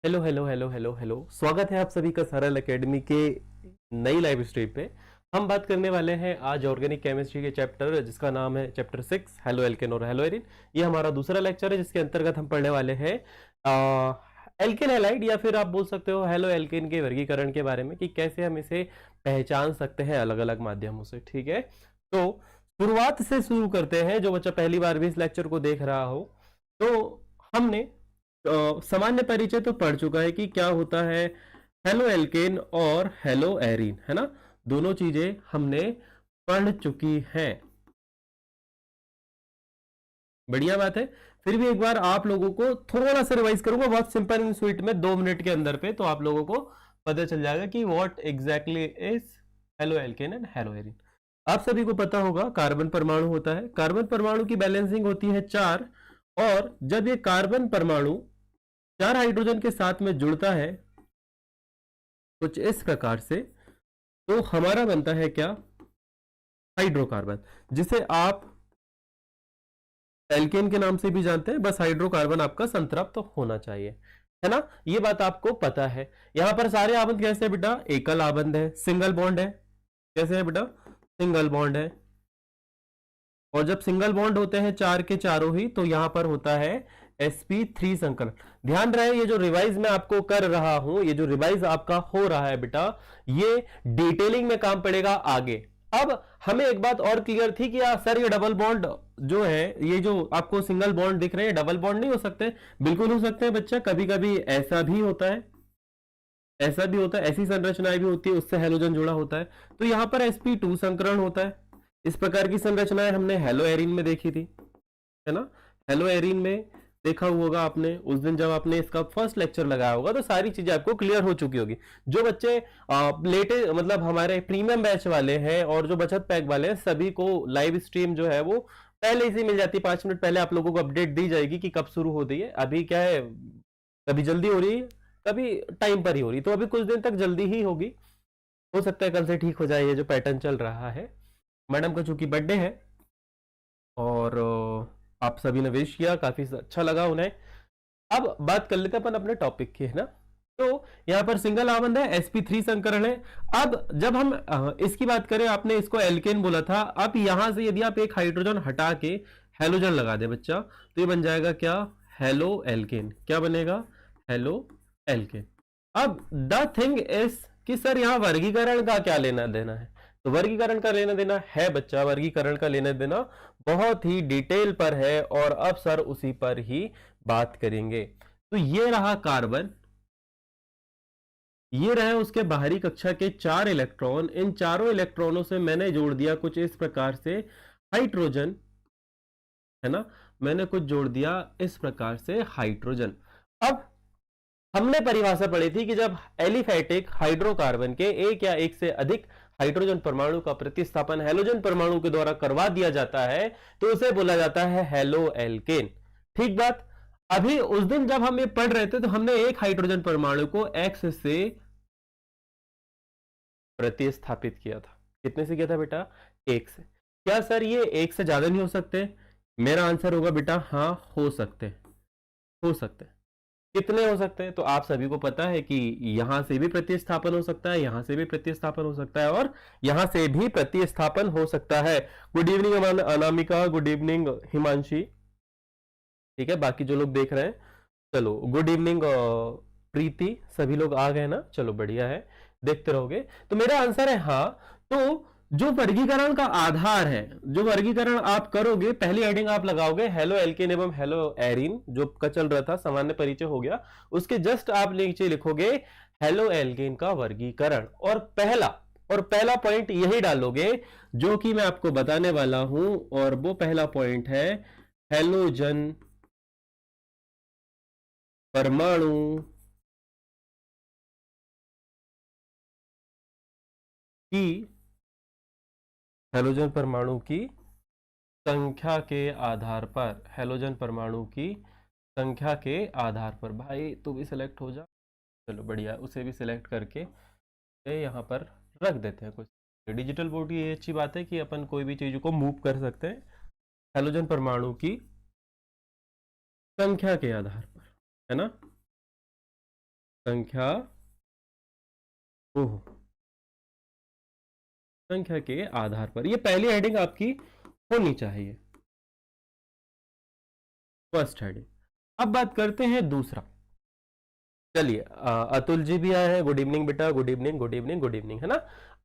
Hello hello hello hello hello, स्वागत है आप सभी का सरल एकेडमी के नई लाइव स्ट्रीम पे। हम बात करने वाले हैं आज ऑर्गेनिक केमिस्ट्री के चैप्टर जिसका नाम है चैप्टर 6 हेलो एल्केन और हेलो एरिन। ये हमारा दूसरा लेक्चर है जिसके अंतर्गत हम पढ़ने वाले हैं एल्केन हैलाइड या फिर आप बोल सकते हो हेलो एल्केन के वर्गीकरण के बारे में कि कैसे हम इसे पहचान सकते हैं अलग अलग माध्यमों से। ठीक है, तो शुरुआत से शुरू करते हैं। जो बच्चा पहली बार भी इस लेक्चर को देख रहा हो तो हमने सामान्य परिचय तो पढ़ चुका है कि क्या होता है हेलो एल्केन और हेलो एरीन, है ना। दोनों चीजें हमने पढ़ चुकी हैं। बढ़िया बात है। फिर भी एक बार आप लोगों को थोड़ा सा रिवाइज करूंगा, बहुत सिंपल एंड स्वीट में 2 मिनट के अंदर पे, तो आप लोगों को पता चल जाएगा कि what exactly is halo alkane and hello arene. आप सभी को पता होगा कार्बन परमाणु होता है, कार्बन परमाणु की बैलेंसिंग होती है 4, और जब ये कार्बन परमाणु 4 हाइड्रोजन के साथ में जुड़ता है कुछ इस प्रकार से, तो हमारा बनता है क्या, हाइड्रोकार्बन, जिसे आप एल्केन के नाम से भी जानते हैं। बस हाइड्रोकार्बन आपका संतृप्त तो होना चाहिए, है ना। ये बात आपको पता है। यहां पर सारे आबंध कैसे है बेटा, एकल आबंध है, सिंगल बॉन्ड है। कैसे है बेटा, सिंगल बॉन्ड है। और जब सिंगल बॉन्ड होते हैं चार के चारों ही, तो यहां पर होता है sp3 संकलन। ध्यान रहे, ये जो रिवाइज मैं आपको कर रहा हूं, ये जो रिवाइज आपका हो रहा है बेटा, ये डिटेलिंग में काम पड़ेगा आगे। अब हमें एक बात और क्लियर थी कि सर ये डबल बॉन्ड जो है, ये जो आपको सिंगल बॉन्ड दिख रहे हैं, डबल बॉन्ड नहीं हो सकते। बिल्कुल हो सकते हैं बच्चा, कभी कभी ऐसा भी होता है, ऐसा भी होता है, ऐसी संरचनाएं भी होती है, उससे हेलोजन जुड़ा होता है। तो यहां पर sp2 संकरण होता है। इस प्रकार की संरचनाएं हमने हेलो एरीन में देखी थी, है ना। हेलो एरीन में देखा होगा आपने उस दिन जब आपने इसका फर्स्ट लेक्चर लगाया होगा, तो सारी चीजें आपको क्लियर हो चुकी होगी। जो बच्चे लेटे मतलब हमारे प्रीमियम बैच वाले हैं और जो बचत पैक वाले हैं, सभी को लाइव स्ट्रीम जो है वो पहले ही मिल जाती है। 5 मिनट पहले आप लोगों को अपडेट दी जाएगी कि कब शुरू हो रही है। अभी क्या है, कभी जल्दी हो रही है, कभी टाइम पर ही हो रही, तो अभी कुछ दिन तक जल्दी ही होगी। हो सकता है कल से ठीक हो जाए ये जो पैटर्न चल रहा है। मैडम का चूंकि बर्थडे है और आप सभी ने विश किया, काफी अच्छा लगा उन्हें। अब बात कर लेते हैं अपन अपने टॉपिक की, है ना। तो यहां पर सिंगल आबंध है, sp3 संकरण है। अब जब हम इसकी बात करें, आपने इसको एल्केन बोला था। अब यहां से यदि आप एक हाइड्रोजन हटा के हेलोजन लगा दे बच्चा, तो ये बन जाएगा क्या, हेलो एल्केन। क्या बनेगा, हेलो एल्केन। अब द थिंग इज कि सर यहां वर्गीकरण का क्या लेना देना है। तो वर्गीकरण का लेना देना है बच्चा, वर्गीकरण का लेना देना बहुत ही डिटेल पर है, और अब सर उसी पर ही बात करेंगे। तो ये रहा कार्बन, ये रहे उसके बाहरी कक्षा के 4 इलेक्ट्रॉन। इन चारों इलेक्ट्रॉनों से मैंने जोड़ दिया कुछ इस प्रकार से हाइड्रोजन, है ना। मैंने कुछ जोड़ दिया इस प्रकार से हाइड्रोजन। अब हमने परिभाषा पढ़ी थी कि जब एलिफैटिक हाइड्रोकार्बन के एक या एक से अधिक हाइड्रोजन परमाणु का प्रतिस्थापन हेलोजन परमाणु के द्वारा करवा दिया जाता है, तो उसे बोला जाता है हेलो एल्केन। ठीक बात। अभी उस दिन जब हम ये पढ़ रहे थे, तो हमने एक हाइड्रोजन परमाणु को एक्स से प्रतिस्थापित किया था। कितने से किया था बेटा, एक से। क्या सर ये एक से ज्यादा नहीं हो सकते? मेरा आंसर होगा बेटा हाँ, हो सकते हैं, हो सकते हैं। कितने हो सकते हैं? तो आप सभी को पता है कि यहां से भी प्रतिस्थापन हो सकता है, यहां से भी प्रतिस्थापन हो सकता है, और यहां से भी प्रतिस्थापन हो सकता है। Good evening Anamika, good evening Himanshi. ठीक है, बाकी जो लोग देख रहे हैं, चलो गुड इवनिंग प्रीति, सभी लोग आ गए ना, चलो बढ़िया है, देखते रहोगे। तो मेरा आंसर है हाँ। तो जो वर्गीकरण का आधार है, जो वर्गीकरण आप करोगे, पहली हेडिंग आप लगाओगे हेलो एल्केन एवं हेलो एरीन, जो का चल रहा था सामान्य परिचय हो गया, उसके जस्ट आप नीचे लिखोगे हेलो एल्केन का वर्गीकरण, और पहला पॉइंट यही डालोगे जो कि मैं आपको बताने वाला हूं। और वो पहला पॉइंट है हेलोजन परमाणु की, हेलोजन परमाणु की संख्या के आधार पर, हेलोजन परमाणु की संख्या के आधार पर। भाई तू भी सिलेक्ट हो जा, चलो बढ़िया, उसे भी सिलेक्ट करके यहाँ पर रख देते हैं। कुछ डिजिटल बोर्ड की ये अच्छी बात है कि अपन कोई भी चीज को मूव कर सकते हैं हेलोजन परमाणु की संख्या के आधार पर, है ना। संख्या ओह संख्या के आधार पर। ये पहली हेडिंग आपकी होनी चाहिए, फर्स्ट हेडिंग। अब बात करते हैं दूसरा। चलिए अतुल जी भी आए हैं, गुड इवनिंग बेटा, good evening good evening good evening, है ना।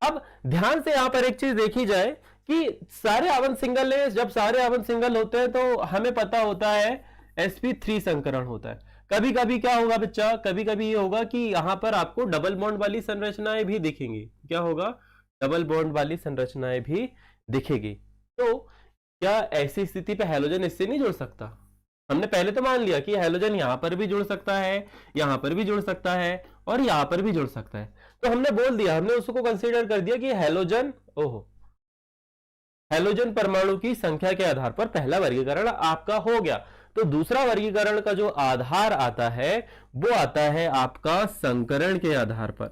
अब ध्यान से यहां पर एक चीज देखी जाए कि सारे आवन सिंगल है, जब सारे आवन सिंगल होते हैं तो हमें पता होता है sp3 संकरण होता है। कभी कभी क्या होगा बच्चा, कभी कभी ये होगा कि यहां पर आपको डबल बॉन्ड वाली संरचनाएं भी दिखेंगी। क्या होगा, डबल बॉन्ड वाली संरचनाएं भी दिखेगी। तो क्या ऐसी स्थिति पे हैलोजन इससे नहीं जुड़ सकता? हमने पहले तो मान लिया कि हैलोजन यहां पर भी जुड़ सकता है, यहां पर भी जुड़ सकता है और यहां पर भी जुड़ सकता है। तो हमने बोल दिया, हमने उसको कंसीडर कर दिया कि हैलोजन हैलोजन परमाणु की संख्या के आधार पर पहला वर्गीकरण आपका हो गया। तो दूसरा वर्गीकरण का जो आधार आता है वो आता है आपका संकरण के आधार पर।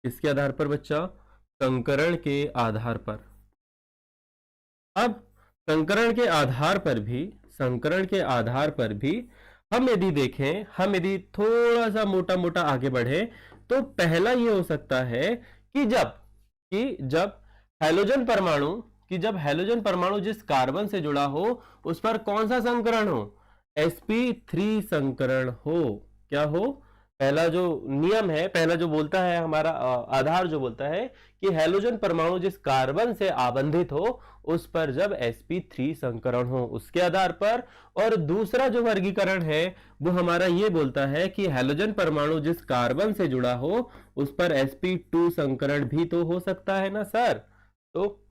किसके आधार पर बच्चा? संकरण के आधार पर। अब संकरण के आधार पर भी हम यदि देखें, हम यदि थोड़ा सा मोटा मोटा आगे बढ़े तो पहला ये हो सकता है कि जब हैलोजन परमाणु जिस कार्बन से जुड़ा हो उस पर कौन सा संकरण हो? sp3 संकरण हो। क्या हो? पहला जो नियम है, पहला जो बोलता है हमारा आधार जो बोलता है कि हैलोजन परमाणु जिस कार्बन से आबंधित हो उस पर जब sp3 संकरण हो उसके आधार पर। और दूसरा जो वर्गीकरण है वो हमारा ये बोलता है कि हैलोजन परमाणु जिस कार्बन से जुड़ा हो उस पर sp2 संकरण भी तो हो सकता है ना सर। तो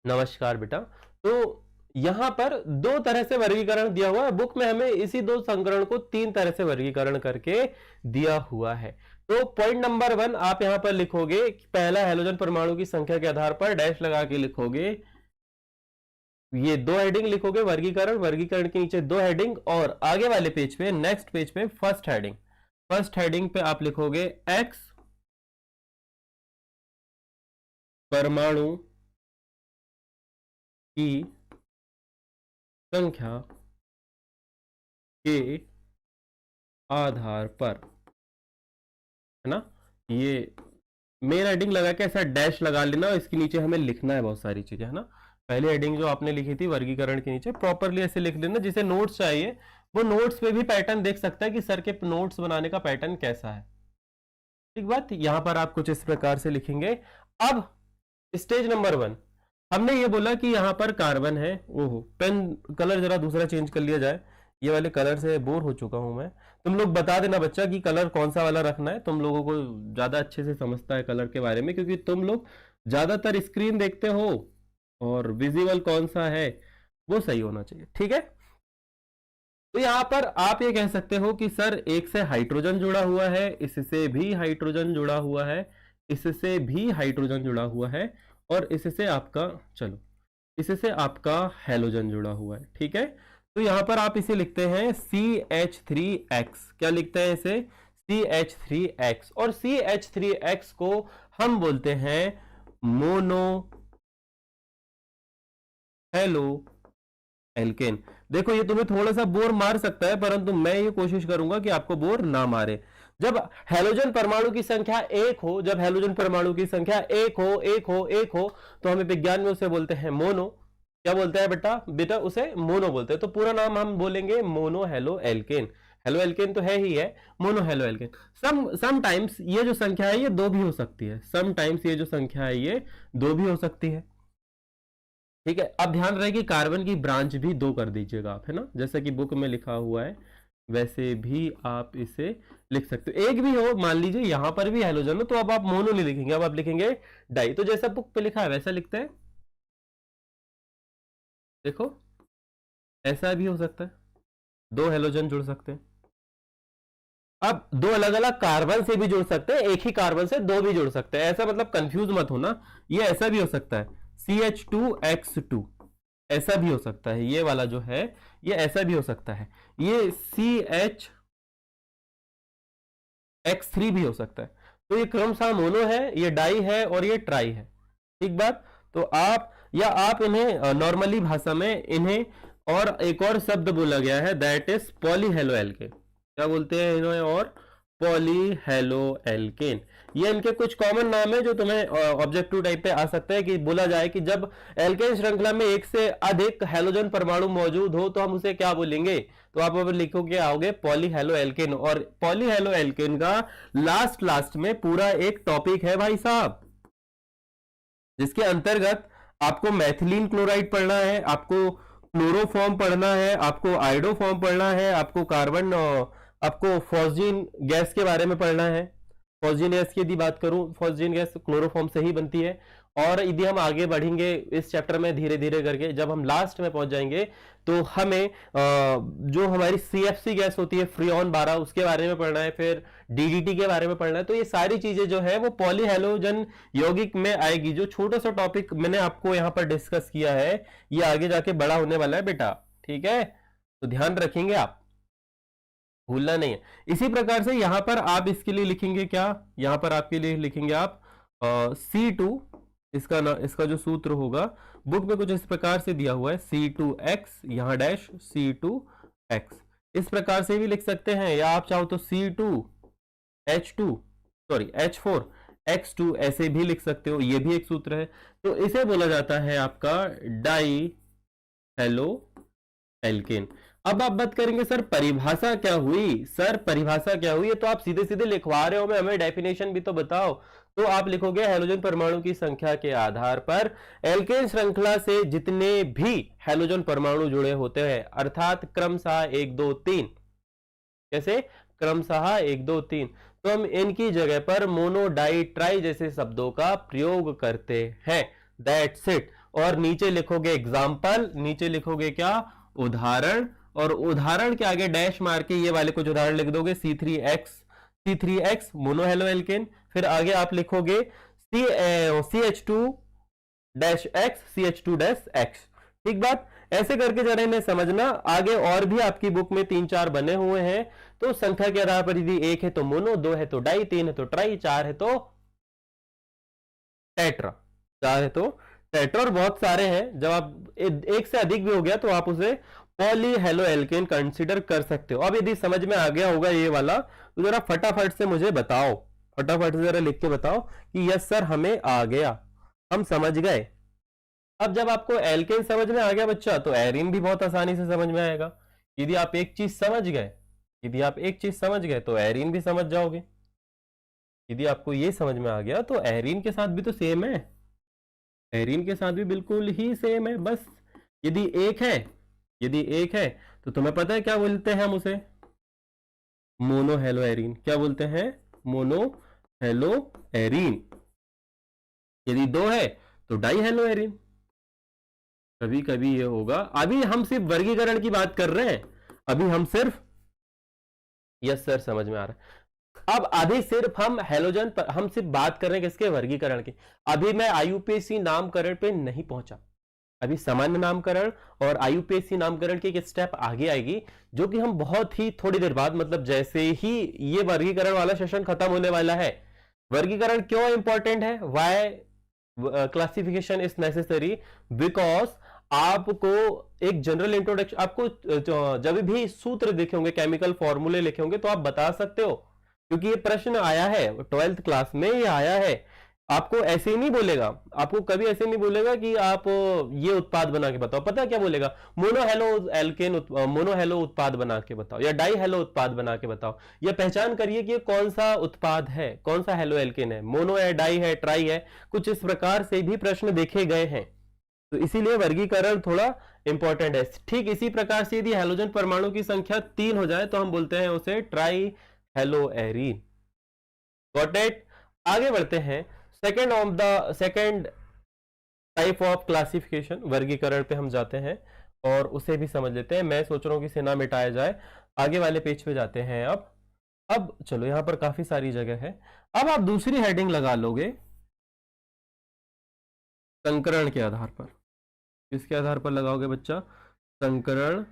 नमस्कार बेटा। तो यहां पर दो तरह से वर्गीकरण दिया हुआ है, बुक में हमें इसी दो संकरण को तीन तरह से वर्गीकरण करके दिया हुआ है। तो पॉइंट नंबर 1 आप यहां पर लिखोगे कि पहला हैलोजन परमाणु की संख्या के आधार पर डैश लगा के लिखोगे, ये दो हेडिंग लिखोगे वर्गीकरण के नीचे दो हेडिंग, और आगे वाले पेज पे, नेक्स्ट पेज पे फर्स्ट हेडिंग पे आप लिखोगे एक्स परमाणु की संख्या के आधार पर, है ना। ये मेन हेडिंग लगा के ऐसा डैश लगा लेना, इसके नीचे हमें लिखना है बहुत सारी चीजें, है ना। पहली हेडिंग जो आपने लिखी थी वर्गीकरण के नीचे प्रॉपरली ऐसे लिख लेना। जिसे नोट्स चाहिए वो नोट्स पे भी पैटर्न देख सकता है कि सर के नोट्स बनाने का पैटर्न कैसा है। ठीक बात। यहां पर आप कुछ इस प्रकार से लिखेंगे। अब स्टेज नंबर 1 हमने ये बोला कि यहां पर कार्बन है। ओहो, पेन कलर जरा दूसरा चेंज कर लिया जाए, ये वाले कलर से बोर हो चुका हूं मैं। तुम लोग बता देना बच्चा कि कलर कौन सा वाला रखना है, तुम लोगों को ज्यादा अच्छे से समझता है कलर के बारे में, क्योंकि तुम लोग ज्यादातर स्क्रीन देखते हो और विजिबल कौन सा है वो सही होना चाहिए। ठीक है। तो यहां पर आप ये कह सकते हो कि सर एक से हाइड्रोजन जुड़ा हुआ है, इससे भी हाइड्रोजन जुड़ा हुआ है, इससे भी हाइड्रोजन जुड़ा हुआ है, और इससे आपका हैलोजन जुड़ा हुआ है। ठीक है। तो यहां पर आप इसे लिखते हैं CH3X। क्या लिखते हैं इसे? CH3X। और CH3X को हम बोलते हैं मोनो हेलो एल्केन। देखो ये तुम्हें थोड़ा सा बोर मार सकता है, परंतु मैं ये कोशिश करूंगा कि आपको बोर ना मारे। जब हैलोजन परमाणु की संख्या 1 हो, जब हैलोजन परमाणु की संख्या 1 हो तो हमें विज्ञान में उसे बोलते हैं मोनो। क्या बोलते हैं बेटा उसे मोनो बोलते हैं। तो पूरा नाम हम बोलेंगे mono halo alkane. Halo alkane तो है ही है, मोनो हेलो एल्केन। समटाइम्स ये जो संख्या है ये दो भी हो सकती है, समटाइम्स ये जो संख्या है ये दो भी हो सकती है। ठीक है। अब ध्यान रहे कि कार्बन की ब्रांच भी दो कर दीजिएगा आप, है ना, जैसा कि बुक में लिखा हुआ है वैसे भी आप इसे लिख सकते हो। एक भी हो, मान लीजिए यहां पर भी हैलोजन हो तो अब आप मोनो नहीं लिखेंगे, अब आप लिखेंगे डाई। तो जैसा बुक पे लिखा है वैसा लिखते हैं। देखो ऐसा भी हो सकता है, दो हैलोजन जुड़ सकते हैं। अब दो अलग अलग कार्बन से भी जुड़ सकते हैं, एक ही कार्बन से दो भी जुड़ सकते हैं। ऐसा मतलब कंफ्यूज मत होना, ये ऐसा भी हो सकता है CH2X2, ऐसा भी हो सकता है। ये वाला जो है ये ऐसा भी हो सकता है, ये CH(X3) भी हो सकता है। तो ये क्रमशः मोनो है, ये डाई है और ये ट्राई है। ठीक बात। तो आप इन्हें नॉर्मली भाषा में इन्हें और एक और शब्द बोला गया है, दैट इज पॉलीहेलोएल्केन। क्या बोलते हैं इन्होंने? और पॉलीहेलोएल्केन। ये इनके कुछ कॉमन नाम है जो तुम्हें ऑब्जेक्टिव टाइप पे आ सकता है कि बोला जाए कि जब एल्केन श्रृंखला में एक से अधिक हैलोजन परमाणु मौजूद हो तो हम उसे क्या बोलेंगे? तो आप अगर लिखोगे आओगे पॉलीहेलोएल्केन। और पॉलीहेलोएल्केन का लास्ट में पूरा एक टॉपिक है भाई साहब, जिसके अंतर्गत आपको मैथिलीन क्लोराइड पढ़ना है, आपको क्लोरोफॉर्म पढ़ना है, आपको आइडोफॉर्म पढ़ना है, आपको कार्बन आपको फॉस्जीन गैस के बारे में पढ़ना है। फॉस्जीन गैस की यदि बात करूं, फॉस्जीन गैस क्लोरोफॉर्म से ही बनती है। और यदि हम आगे बढ़ेंगे इस चैप्टर में धीरे धीरे करके, जब हम लास्ट में पहुंच जाएंगे तो हमें जो हमारी CFC गैस होती है फ्रियॉन 12, उसके बारे में पढ़ना है, फिर DDT के बारे में पढ़ना है। तो ये सारी चीजें जो है वो पॉलीहेलोजन यौगिक में आएगी। जो छोटा सा टॉपिक मैंने आपको यहाँ पर डिस्कस किया है ये आगे जाके बड़ा होने वाला है बेटा, ठीक है? तो ध्यान रखेंगे आप, भूलना नहीं है। इसी प्रकार से यहां पर आप इसके लिए लिखेंगे क्या? यहां पर आपके लिए लिखेंगे आप C2, इसका जो सूत्र होगा बुक में कुछ इस प्रकार से दिया हुआ है, C2X, यहां डैश C2X, इस प्रकार से भी लिख सकते हैं, या आप चाहो तो H4X2 ऐसे भी लिख सकते हो, ये भी एक सूत्र है। तो इसे बोला जाता है आपका डाई हेलो एल्केन। अब आप बात करेंगे सर परिभाषा क्या हुई? सर परिभाषा क्या हुई? तो आप सीधे सीधे लिखवा रहे हो, मैं हमें डेफिनेशन भी तो बताओ। तो आप लिखोगे हैलोजन परमाणु की संख्या के आधार पर एल्केन श्रृंखला से जितने भी हैलोजन परमाणु जुड़े होते हैं, अर्थात क्रमशः 1 2 3, कैसे? क्रमशः 1 2 3, तो हम इनकी जगह पर मोनो डाई ट्राई जैसे शब्दों का प्रयोग करते हैं। That's it. और नीचे लिखोगे एग्जाम्पल, नीचे लिखोगे क्या? उदाहरण। और उदाहरण के आगे डैश मार के ये वाले कुछ उदाहरण लिख दोगे, C3X मोनोहेलोएल्केन। फिर आगे आप लिखोगे CH2-X, ठीक बात? ऐसे करके जरा इन्हें समझना। आगे और भी आपकी बुक में 3-4 बने हुए हैं। तो संख्या के आधार पर यदि 1 है तो मोनो, 2 है तो डाई, 3 है तो ट्राई, 4 है तो टेट्रा, 4 है तो टेट्रा, और बहुत सारे हैं। जब आप एक से अधिक भी हो गया तो आप उसे पॉलीहेलोएल्केन कंसीडर कर सकते हो। अब यदि समझ में आ गया होगा ये वाला, तो जरा फटाफट से मुझे बताओ, फटाफट से जरा लिख के बताओ कि यस सर हमें आ गया, हम समझ गए। अब जब आपको एल्केन समझ में आ गया बच्चा, तो एरीन भी बहुत आसानी से समझ में आएगा। यदि आप एक चीज समझ गए तो एरीन भी समझ जाओगे। यदि आपको ये समझ में आ गया तो एरीन के साथ भी तो सेम है, एरीन के साथ भी बिल्कुल ही सेम है। बस यदि एक है तो तुम्हें पता है क्या बोलते हैं हम उसे? मोनोहेलो एरीन। क्या बोलते हैं? मोनोहेलो एरीन। यदि 2 है तो डाई हेलो एरीन। कभी कभी ये होगा। अभी हम सिर्फ वर्गीकरण की बात कर रहे हैं, अभी हम सिर्फ, यस सर समझ में आ रहा है। अब अभी सिर्फ हम हैलोजन पर हम सिर्फ बात कर रहे हैं किसके? वर्गीकरण की। अभी मैं IUPAC नामकरण पे नहीं पहुंचा, अभी सामान्य नामकरण और IUPAC नामकरण की एक स्टेप आगे आएगी, जो कि हम बहुत ही थोड़ी देर बाद, मतलब जैसे ही ये वर्गीकरण वाला सेशन खत्म होने वाला है। वर्गीकरण क्यों इंपॉर्टेंट है? Why classification is necessary? Because आपको एक जनरल इंट्रोडक्शन, आपको जब भी सूत्र लिखे होंगे, केमिकल फॉर्मूले लिखे होंगे, तो आप बता सकते हो, क्योंकि ये प्रश्न आया है 12th क्लास में, ये आया है। आपको ऐसे ही नहीं बोलेगा, आपको कभी ऐसे नहीं बोलेगा कि आप ये उत्पाद बना के बताओ। पता है क्या बोलेगा? मोनोहेलो उत्पाद बना के बताओ, या डाई हेलो उत्पाद बना के बताओ, या पहचान करिए कि ये कौन सा उत्पाद है, कौन सा हेलो एल्केन है, मोनो है, डाई है, ट्राई है। कुछ इस प्रकार से भी प्रश्न देखे गए हैं, तो इसीलिए वर्गीकरण थोड़ा इंपॉर्टेंट है। ठीक इसी प्रकार से यदि हैलोजन परमाणु की संख्या 3 हो जाए तो हम बोलते हैं उसे try hello arene. Got it? आगे बढ़ते हैं। सेकेंड टाइप ऑफ क्लासिफिकेशन, वर्गीकरण पे हम जाते हैं और उसे भी समझ लेते हैं। मैं सोच रहा हूं कि इसे ना मिटाया जाए। आगे वाले पेज पे जाते हैं। अब चलो, यहां पर काफी सारी जगह है। अब आप दूसरी हेडिंग लगा लोगे संकरण के आधार पर। किसके आधार पर लगाओगे बच्चा? संकरण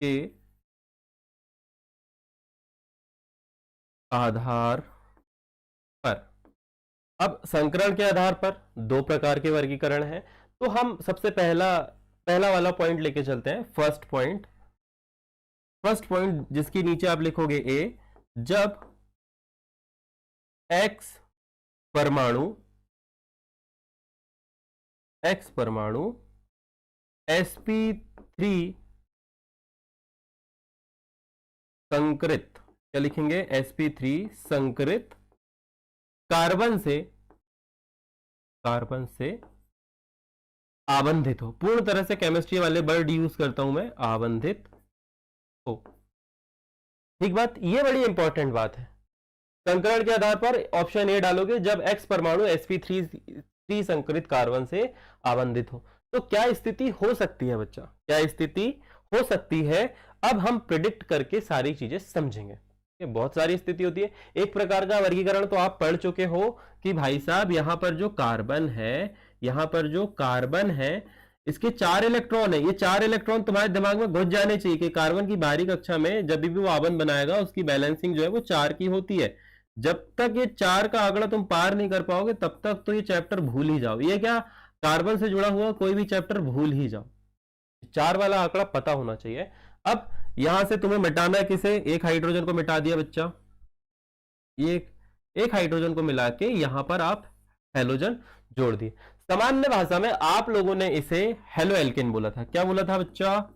के आधार पर। अब संकरण के आधार पर 2 प्रकार के वर्गीकरण हैं। तो हम सबसे पहला वाला पॉइंट लेके चलते हैं, फर्स्ट पॉइंट जिसके नीचे आप लिखोगे ए, जब एक्स परमाणु sp3 संकरित, क्या लिखेंगे, sp3 संकरित कार्बन से आबंधित हो। पूर्ण तरह से केमिस्ट्री वाले वर्ड यूज करता हूं मैं, आबंधित हो। ठीक बात, ये बड़ी इंपॉर्टेंट बात है। संकरण के आधार पर ऑप्शन ए डालोगे, जब एक्स परमाणु sp3 संकरित कार्बन से आबंधित हो। तो क्या स्थिति हो सकती है बच्चा, क्या स्थिति हो सकती है, अब हम प्रिडिक्ट करके सारी चीजें समझेंगे। बहुत सारी स्थिति होती है। एक प्रकार का वर्गीकरण तो आप पढ़ चुके हो कि भाई साहब यहां पर जो कार्बन है इसके 4 इलेक्ट्रॉन है। ये 4 इलेक्ट्रॉन तुम्हारे दिमाग में घुस जाने चाहिए कि कार्बन की बाहरी कक्षा में जब भी वो आबंध बनाएगा उसकी बैलेंसिंग जो है वो 4 की होती है। जब तक ये 4 का आंकड़ा तुम पार नहीं कर पाओगे तब तक तो ये चैप्टर भूल ही जाओ। ये क्या, कार्बन से जुड़ा हुआ कोई भी चैप्टर भूल ही जाओ, 4 वाला आंकड़ा पता होना चाहिए। अब यहां से तुम्हें मिटाना है किसे, एक हाइड्रोजन को मिटा दिया बच्चा, ये एक हाइड्रोजन को मिला के यहां पर आप हेलोजन जोड़ दिए। सामान्य भाषा में आप लोगों ने इसे हेलो एल्केन बोला था। क्या बोला था बच्चा,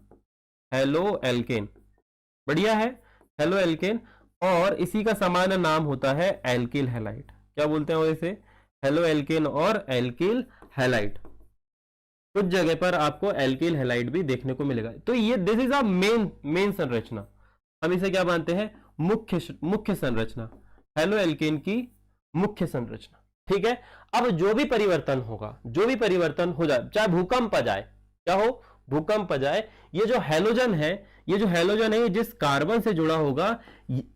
हेलो एल्केन, बढ़िया है, हेलो एल्केन। और इसी का सामान्य नाम होता है एल्किल हैलाइड। क्या बोलते हैं इसे, हेलो एल्केन और एल्किल हैलाइड। कुछ जगह पर आपको एल्किल हैलाइड भी देखने को मिलेगा। तो ये दिस इज अ मेन संरचना, हम इसे क्या मानते हैं, मुख्य संरचना, हेलो एल्केन की मुख्य संरचना। ठीक है, अब जो भी परिवर्तन हो जाए, चाहे भूकंप आ जाए, क्या हो, भूकंप आ जाए, ये जो हेलोजन है ये जिस कार्बन से जुड़ा होगा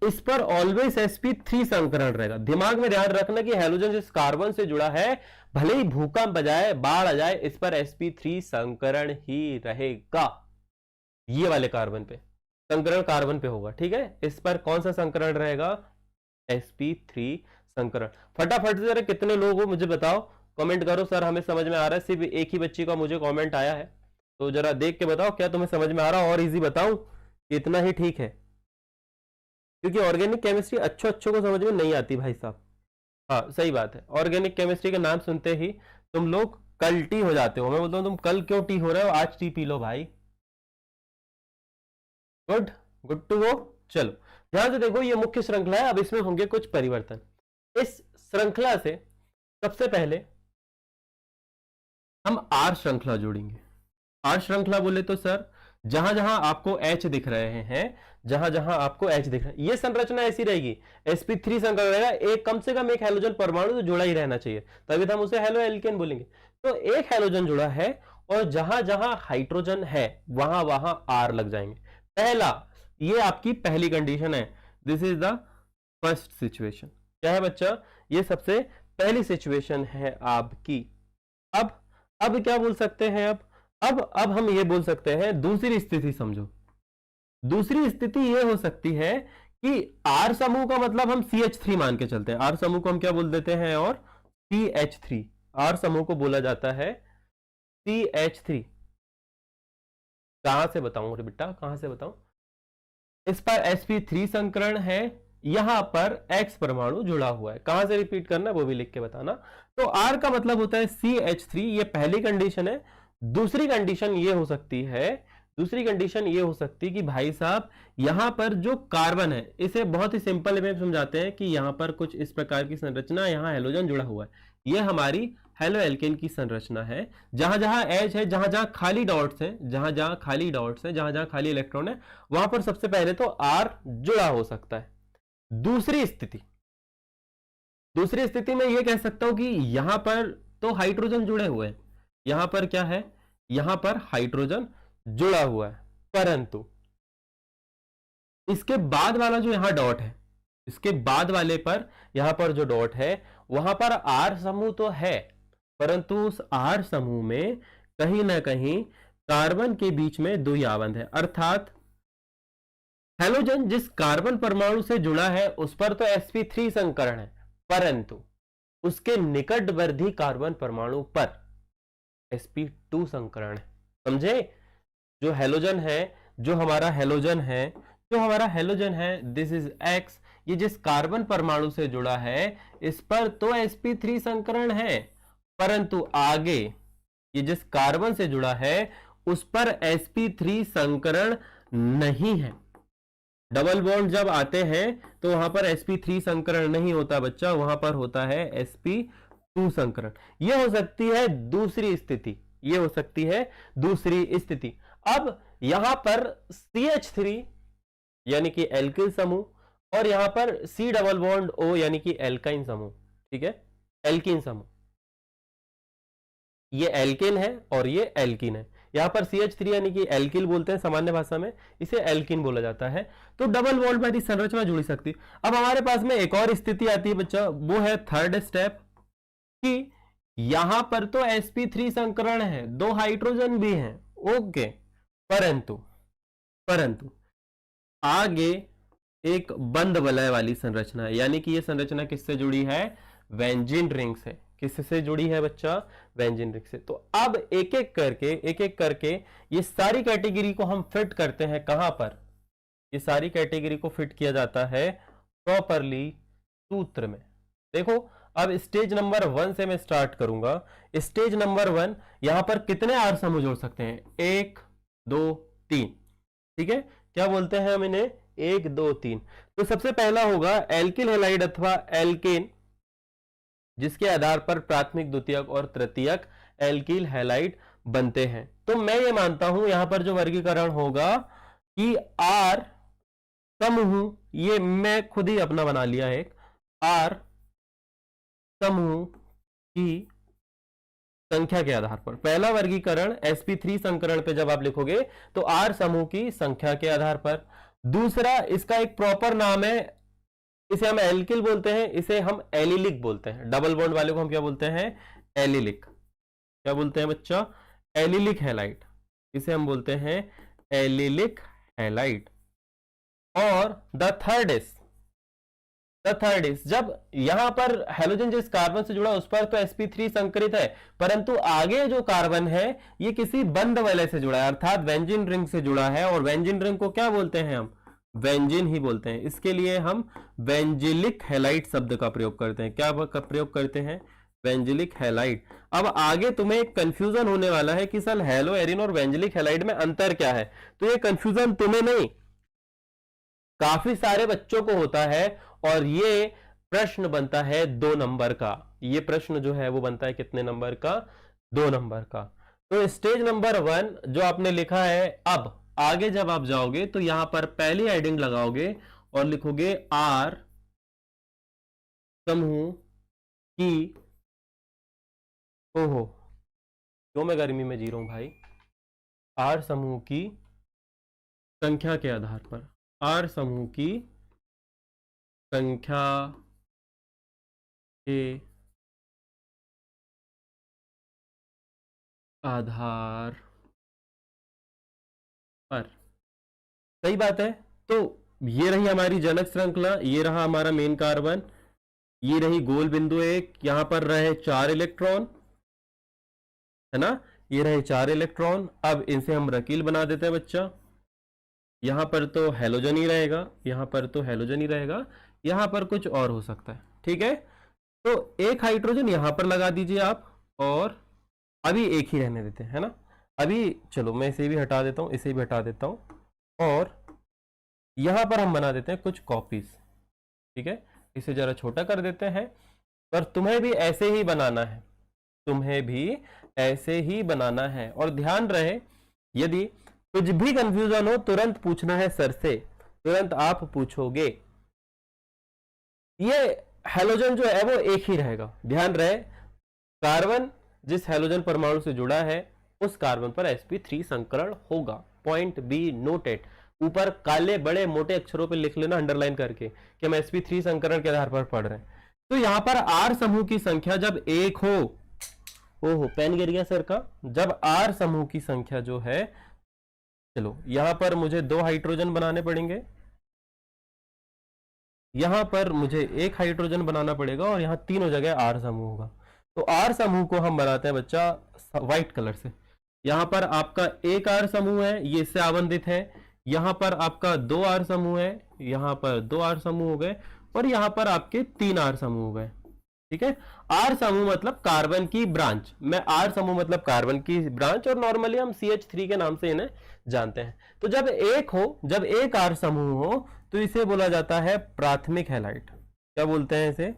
इस पर ऑलवेज sp3 संकरण रहेगा। दिमाग में ध्यान रखना कि हेलोजन जिस कार्बन से जुड़ा है भले ही भूकंप आ जाए, बाढ़ आ जाए, इस पर sp3 संकरण ही रहेगा। ये वाले कार्बन पे संकरण कार्बन पे होगा। ठीक है, इस पर कौन सा संकरण रहेगा, sp3 संकरण। फटाफट से जरा कितने लोग हो मुझे बताओ, कमेंट करो, सर हमें समझ में आ रहा है। सिर्फ एक ही बच्ची का मुझे कमेंट आया है, तो जरा देख के बताओ क्या तुम्हें समझ में आ रहा है, और इजी बताऊं, इतना ही ठीक है, क्योंकि ऑर्गेनिक केमिस्ट्री अच्छों को समझ में नहीं आती भाई साहब। हाँ सही बात है, ऑर्गेनिक केमिस्ट्री के नाम सुनते ही तुम लोग कल टी हो जाते हो। मैं बोलता हूं तुम कल क्यों टी हो रहे हो, आज टी पी लो भाई। Good to go. चलो ध्यान से देखो, ये मुख्य श्रृंखला है, अब इसमें होंगे कुछ परिवर्तन। इस श्रृंखला से सबसे पहले हम आर श्रृंखला जोड़ेंगे। आर श्रृंखला बोले तो सर जहां जहां आपको H दिख रहे हैं, ये संरचना ऐसी रहेगी, sp3 संकरण रहेगा, एक कम से कम एक हेलोजन परमाणु तो जुड़ा ही रहना चाहिए, तभी तो हम उसे हेलो एल्केन बोलेंगे। तो एक हेलोजन जुड़ा है और जहां जहां हाइड्रोजन है वहां वहां आर लग जाएंगे। पहला, ये आपकी पहली कंडीशन है, this is the first situation. क्या है बच्चा, ये सबसे पहली सिचुएशन है आपकी। अब क्या बोल सकते हैं, अब हम ये बोल सकते हैं दूसरी स्थिति समझो। दूसरी स्थिति ये हो सकती है कि आर समूह का मतलब हम CH3 मान के चलते हैं, आर समूह को हम क्या बोल देते हैं, और CH3, आर समूह को बोला जाता है CH3। कहां से बताऊं रे बेटा, कहां से बताऊं, इस पर sp3 संकरण है, यहां पर X परमाणु जुड़ा हुआ है। कहां से रिपीट करना है वो भी लिख के बताना। तो R का मतलब होता है CH3, ये पहली कंडीशन है। दूसरी कंडीशन ये हो सकती है कि भाई साहब यहां पर जो कार्बन है, इसे बहुत ही सिंपल में समझाते हैं कि यहां पर कुछ इस प्रकार की संरचना, यहां हेलोजन जुड़ा हुआ है, ये हमारी हेलो एल्केन की संरचना है। जहां जहां H है, जहां जहां खाली डॉट्स हैं, जहां जहां खाली इलेक्ट्रॉन है, वहां पर सबसे पहले तो R जुड़ा हो सकता है। दूसरी स्थिति में यह कह सकता हूं कि यहां पर तो हाइड्रोजन जुड़े हुए हैं, यहां पर क्या है, यहां पर हाइड्रोजन जुड़ा हुआ है, परंतु इसके बाद वाला जो यहां डॉट है, इसके बाद वाले पर यहां पर जो डॉट है वहां पर आर समूह तो है, परंतु उस आर समूह में कहीं ना कहीं कार्बन के बीच में द्वि आबंध है। अर्थात हेलोजन जिस कार्बन परमाणु से जुड़ा है उस पर तो sp3 संकरण है, परंतु उसके निकटवर्ती कार्बन परमाणु पर sp2 संकरण है। समझे? जो हेलोजन है, जो हमारा हेलोजन है, जो हमारा हेलोजन है, दिस इज एक्स। ये जिस कार्बन परमाणु से जुड़ा है इस पर तो sp3 संकरण है, परंतु आगे ये जिस कार्बन से जुड़ा है उस पर sp3 संकरण नहीं है। डबल बॉन्ड जब आते हैं तो वहां पर sp3 संकरण नहीं होता बच्चा, वहां पर होता है sp2 संकरण। यह हो सकती है दूसरी स्थिति, यह हो सकती है दूसरी स्थिति। अब यहां पर CH3 यानी कि एल्किल समूह और यहां पर C डबल बॉन्ड O यानी कि एल्काइन समूह, ठीक है, एल्किन समूह। ये एल्किन है और ये एल्किन है। यहां पर CH3 यानी कि एल्किल बोलते हैं सामान्य भाषा में, इसे एल्किन बोला जाता है। तो डबल बॉन्ड पर संरचना जुड़ी सकती। अब हमारे पास में एक और स्थिति आती है बच्चा, वो है थर्ड स्टेप, कि यहां पर तो sp3 संकरण है, 2 हाइड्रोजन भी हैं, ओके, परंतु आगे एक बंद वलय वाली संरचना है, यानी कि यह संरचना किससे जुड़ी है? वेंजिन रिंग से। किससे जुड़ी है बच्चा? वेंजिन रिंग से। तो अब एक एक करके ये सारी कैटेगरी को हम फिट करते हैं कहां पर? ये सारी कैटेगरी को फिट किया जाता है प्रॉपरली सूत्र में। देखो, अब स्टेज नंबर 1 से मैं स्टार्ट करूंगा। स्टेज नंबर 1, यहां पर कितने आर समूह जोड़ सकते हैं? 1 2 3, ठीक है, क्या बोलते हैं हम इन्हें? 1 2 3। तो सबसे पहला होगा एल्किल हैलाइड अथवा एल्केन, जिसके आधार पर प्राथमिक, द्वितीयक और तृतीयक एल्किल हैलाइड बनते हैं। तो मैं ये मानता हूं यहां पर जो वर्गीकरण होगा कि आर समूह, ये मैं खुद ही अपना बना लिया है, आर समूह की संख्या के आधार पर। पहला वर्गीकरण sp3 संकरण पे जब आप लिखोगे तो आर समूह की संख्या के आधार पर। दूसरा, इसका एक प्रॉपर नाम है, इसे हम एल्किल बोलते हैं, इसे हम एलिलिक बोलते हैं। डबल बॉन्ड वाले को हम क्या बोलते हैं? एलिलिक। क्या बोलते हैं बच्चा? Allylic halide. इसे हम बोलते हैं एलिलिक हैलाइड। और द थर्ड इज जब यहां पर हेलोजन जिस कार्बन से जुड़ा उस पर तो sp3 संकरित है, परंतु आगे जो कार्बन है ये किसी बंद वलय से जुड़ा है, अर्थात वेंजिन रिंग से जुड़ा है। और वेंजिन रिंग को क्या बोलते हैं हम? वेंजिन ही बोलते हैं। इसके लिए हम वेंजिलिक हैलाइड शब्द का प्रयोग करते हैं। क्या प्रयोग करते हैं? वेंजिलिक हैलाइड। अब आगे तुम्हें एक कंफ्यूजन होने वाला है कि सर हेलो एरिन और वेंजिलिक हैलाइड में अंतर क्या है। तो ये कंफ्यूजन तुम्हें नहीं, काफी सारे बच्चों को होता है, और ये प्रश्न बनता है 2 नंबर का। ये प्रश्न जो है वो बनता है कितने नंबर का? 2 नंबर का। तो स्टेज नंबर 1 जो आपने लिखा है, अब आगे जब आप जाओगे तो यहां पर पहली हेडिंग लगाओगे और लिखोगे आर समूह की, ओहो क्यों मैं गर्मी में जी रहा हूं भाई, आर समूह की संख्या के आधार पर, आर समूह की संख्या के आधार पर। सही बात है। तो ये रही हमारी जनक श्रृंखला, ये रहा हमारा मेन कार्बन, ये रही गोल बिंदु 1, यहां पर रहे 4 इलेक्ट्रॉन, है ना, ये रहे 4 इलेक्ट्रॉन। अब इनसे हम रकील बना देते हैं बच्चा। यहां पर तो हेलोजन ही रहेगा, यहां पर तो हेलोजन ही रहेगा, यहां पर कुछ और हो सकता है, ठीक है। तो एक हाइड्रोजन यहां पर लगा दीजिए आप, और अभी एक ही रहने देते हैं, है ना। अभी चलो मैं इसे भी हटा देता हूं, इसे भी हटा देता हूं, और यहां पर हम बना देते हैं कुछ कॉपीज, ठीक है। इसे जरा छोटा कर देते हैं, पर तुम्हें भी ऐसे ही बनाना है, तुम्हें भी ऐसे ही बनाना है। और ध्यान रहे, यदि कुछ भी कंफ्यूजन हो तुरंत पूछना है सर से, तुरंत आप पूछोगे। ये हेलोजन जो है वो एक ही रहेगा, ध्यान रहे, कार्बन जिस हेलोजन परमाणु से जुड़ा है उस कार्बन पर sp3 संकरण होगा। Point be noted. ऊपर काले बड़े मोटे अक्षरों पे लिख लेना अंडरलाइन करके कि हम sp3 संकरण के आधार पर पढ़ रहे हैं। तो यहां पर आर समूह की संख्या जब 1 हो, ओहो पेन गिर गया सर का, जब आर समूह की संख्या जो है, चलो यहां पर मुझे 2 हाइड्रोजन बनाने पड़ेंगे, यहां पर मुझे 1 हाइड्रोजन बनाना पड़ेगा, और यहां तीनों जगह आर समूह होगा। तो आर समूह को हम बनाते हैं बच्चा व्हाइट कलर से, यहाँ पर आपका एक R समूह है, ये इससे आबंधित है। यहाँ पर आपका 2 R समूह है, यहाँ पर 2 R समूह हो गए, और यहाँ पर आपके 3 R समूह हो गए। ठीक है, R समूह मतलब कार्बन की ब्रांच, में R समूह मतलब कार्बन की ब्रांच, और नॉर्मली हम CH3 के नाम से इन्हें जानते हैं। तो जब एक R समूह हो तो इसे बोला जाता है प्राथमिक हैलाइड। क्या बोलते हैं इसे?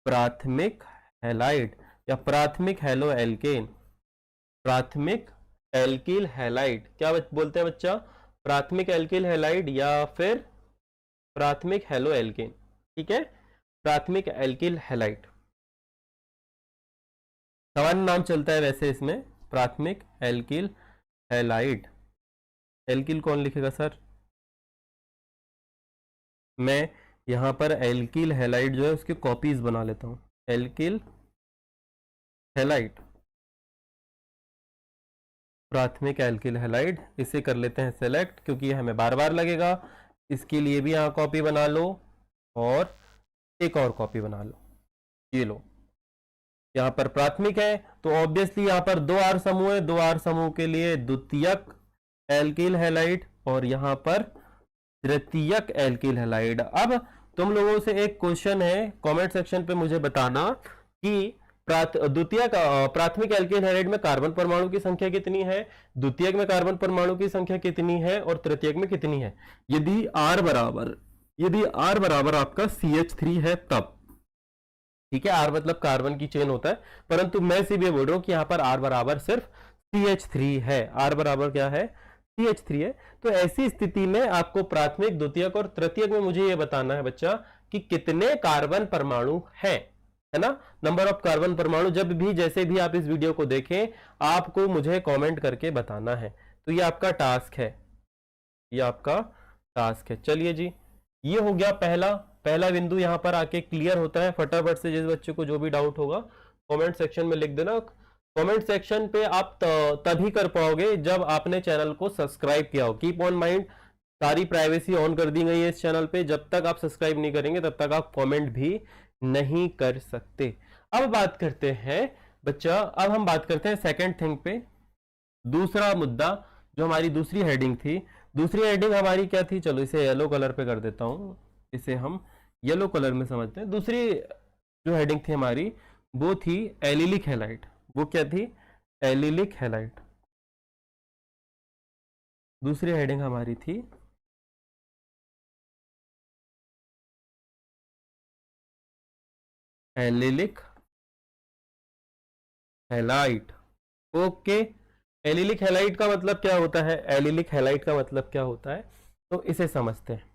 प्राथमिक हैलाइड या प्राथमिक हैलो एल्केन, प्राथमिक एल्किल हैलाइड। क्या बोलते हैं बच्चा? प्राथमिक एल्किल हैलाइड या फिर प्राथमिक हैलो एल्केन। ठीक है, प्राथमिक एल्किल हैलाइड सामान्य नाम चलता है वैसे इसमें, प्राथमिक एल्किल हैलाइड। एल्किल कौन लिखेगा सर? मैं यहां पर एल्किल हैलाइड जो है उसकी कॉपीज बना लेता हूं। एल्किल हैलाइड, प्राथमिक एल्किल हैलाइड, इसे कर लेते हैं सेलेक्ट, क्योंकि ये हमें बार बार लगेगा। इसके लिए भी यहाँ कॉपी बना लो और एक और कॉपी बना लो। ये लो, यहाँ पर प्राथमिक है तो ऑब्वियसली यहाँ पर 2 R समूह है, 2 R समूह के लिए द्वितीयक एल्किल हैलाइड, और यहाँ पर तृतीयक एल्किल हैलाइड। अब तुम लोगों से एक क्वेश्चन है, कमेंट सेक्शन पे मुझे बताना कि प्राथमिक एल्किल हैलाइड में कार्बन परमाणु की संख्या कितनी है, द्वितीयक में कार्बन परमाणु की संख्या कितनी है, और तृतीयक में कितनी है। यदि R बराबर आपका CH3 है तब, ठीक है, R मतलब कार्बन की चेन होता है, परंतु मैं सिर्फ ये बोल रहा हूं कि यहां पर R बराबर सिर्फ CH3 है। R बराबर क्या है? CH3 है। तो ऐसी स्थिति में आपको प्राथमिक, द्वितीयक और तृतीयक में मुझे ये बताना है बच्चा कि कितने कार्बन परमाणु है ना, नंबर ऑफ कार्बन परमाणु। जब भी जैसे भी आप इस वीडियो को देखें आपको मुझे कमेंट करके बताना है। तो ये आपका टास्क है, ये आपका टास्क है। चलिए जी, ये हो गया पहला बिंदु यहां पर आके क्लियर होता है। फटाफट से जिस बच्चे को जो भी डाउट होगा कमेंट सेक्शन में लिख देना। कमेंट सेक्शन पे आप तभी कर पाओगे जब आपने चैनल को सब्सक्राइब किया हो। कीप ऑन माइंड, सारी प्राइवेसी ऑन कर दी गई है इस चैनल पे। जब तक आप सब्सक्राइब नहीं करेंगे तब तक आप कमेंट भी नहीं कर सकते। अब बात करते हैं बच्चा, अब हम बात करते हैं सेकंड थिंग पे। दूसरा मुद्दा जो हमारी दूसरी हेडिंग थी, दूसरी हेडिंग हमारी क्या थी? चलो इसे येलो कलर पे कर देता हूं, इसे हम येलो कलर में समझते हैं। दूसरी जो हेडिंग थी हमारी वो थी एलिलिक हैलाइड। वो क्या थी? Allylic halide. दूसरी हेडिंग हमारी थी allylic halide. Okay, allylic halide का मतलब क्या होता है? एलिलिक हैलाइड का मतलब क्या होता है तो इसे समझते हैं।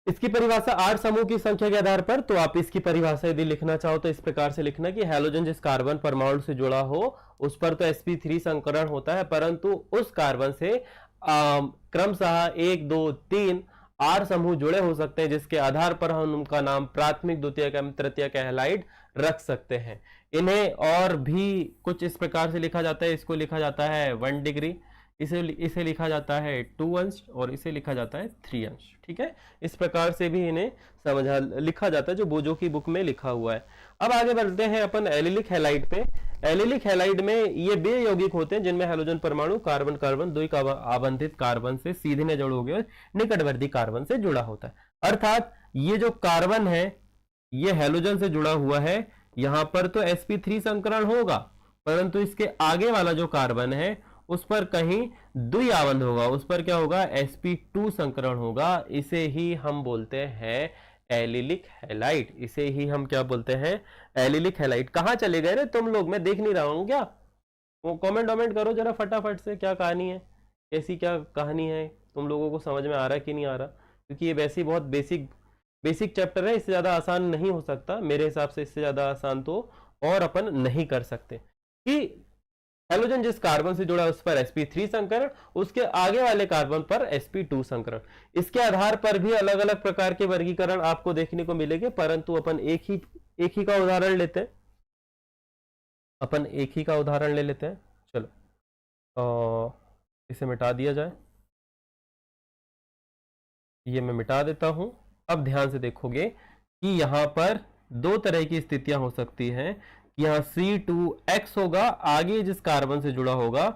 इसकी परिभाषा R समूह की संख्या के आधार पर, तो आप इसकी परिभाषा यदि लिखना चाहो तो इस प्रकार से लिखना कि हैलोजन जिस कार्बन परमाणु से जुड़ा हो उस पर तो sp3 संकरण होता है, परंतु उस कार्बन से क्रमशः 1, 2, 3 R समूह जुड़े हो सकते हैं, जिसके आधार पर हम उनका नाम प्राथमिक, द्वितीयक एवं तृतीयक हैलाइड रख सकते हैं। इन्हें और भी कुछ इस प्रकार से लिखा जाता है। इसको लिखा जाता है 1 डिग्री, इसे लिखा जाता है 2 अंश, और इसे लिखा जाता है 3 अंश। ठीक है, इस प्रकार से भी इन्हें लिखा जाता है जो बोजो की बुक में लिखा हुआ है। अब आगे बढ़ते हैं अपन एलिलिक हैलाइड पे। एलिलिक हैलाइड में ये बे यौगिक होते हैं जिनमें हैलोजन परमाणु कार्बन कार्बन द्वि आबंधित कार्बन से सीधे न जुड़ोगे निकटवर्ती कार्बन से जुड़ा होता है। अर्थात ये जो कार्बन है ये हैलोजन से जुड़ा हुआ है, यहां पर तो sp3 संकरण होगा, परंतु इसके आगे वाला जो कार्बन है उस पर कहीं द्विआबंध होगा, उस पर क्या होगा? sp2 संकरण होगा। इसे ही हम बोलते हैं एलिलिक हैलाइड। इसे ही हम क्या बोलते हैं? Allylic halide. कहां चले गए रे तुम लोग? मैं देख नहीं रहा हूं क्या? वो कमेंट करो जरा फटाफट से, क्या कहानी है, कैसी क्या कहानी है, तुम लोगों को समझ में आ रहा है कि नहीं आ रहा? क्योंकि ये वैसे ही बहुत बेसिक चैप्टर है, इससे ज्यादा आसान नहीं हो सकता मेरे हिसाब से। इससे ज्यादा आसान तो और अपन नहीं कर सकते कि हैलोजन जिस कार्बन से जुड़ा है उस पर sp3 संकरण, उसके आगे वाले कार्बन पर sp2 संकरण। इसके आधार पर भी अलग अलग प्रकार के वर्गीकरण आपको देखने को मिलेंगे, परंतु अपन एक ही का उदाहरण लेते हैं। अपन एक ही का उदाहरण ले लेते हैं। चलो इसे मिटा दिया जाए, ये मैं मिटा देता हूं। अब ध्यान से देखोगे कि यहां पर दो तरह की स्थितियां हो सकती हैं यहाँ C2X होगा, आगे जिस कार्बन से जुड़ा होगा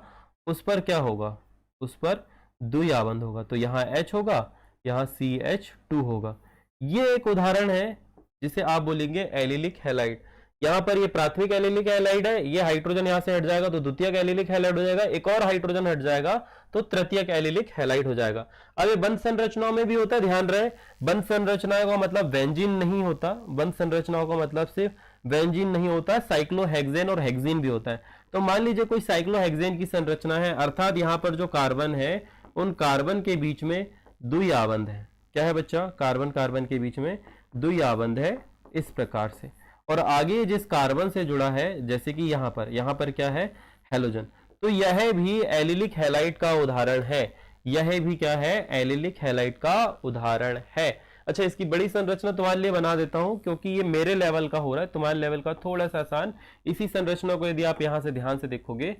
उस पर क्या होगा, उस पर द्विआबंध होगा, तो यहाँ H होगा, यहाँ CH2 होगा। ये एक उदाहरण है जिसे आप बोलेंगे एलिलिक हैलाइड। यहाँ पर ये प्राथमिक एलिलिक हैलाइड है, ये हाइड्रोजन यहाँ से हट जाएगा तो द्वितीयक एलिलिक हैलाइड हो जाएगा, एक और हाइड्रोजन हट जाएगा तो तृतीयक एलिलिक हैलाइड हो जाएगा। अब ये बंध संरचनाओं में भी होता है, ध्यान रहे, बंध संरचनाओं का मतलब वेंजीन नहीं होता, बंध संरचनाओं का मतलब सिर्फ वेंजीन नहीं होता, साइक्लोहेक्सेन और हेक्सीन भी होता है। तो मान लीजिए कोई साइक्लोहेक्सेन की संरचना है, अर्थात यहाँ पर जो कार्बन है उन कार्बन के बीच में द्विआबंध है। क्या है बच्चा, कार्बन कार्बन के बीच में द्विआबंध है इस प्रकार से, और आगे जिस कार्बन से जुड़ा है, जैसे कि यहाँ पर क्या है, हैलोजन, तो यह भी एलिलिक हैलाइड का उदाहरण है, यह भी क्या है, एलिलिक हैलाइड का उदाहरण है। अच्छा, इसकी बड़ी संरचना तुम्हारे लिए बना देता हूं क्योंकि ये मेरे लेवल का हो रहा है, तुम्हारे लेवल का थोड़ा सा आसान। इसी संरचना को यदि आप यहां से ध्यान से देखोगे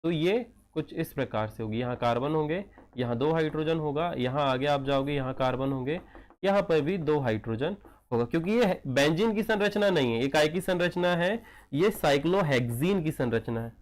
तो ये कुछ इस प्रकार से होगी, यहाँ कार्बन होंगे, यहाँ 2 हाइड्रोजन होगा, यहाँ आगे आप जाओगे यहाँ कार्बन होंगे, यहाँ पर भी 2 हाइड्रोजन होगा, क्योंकि ये बेंजीन की संरचना नहीं है, इकाई की संरचना है, ये साइक्लोहेक्सीन की संरचना है।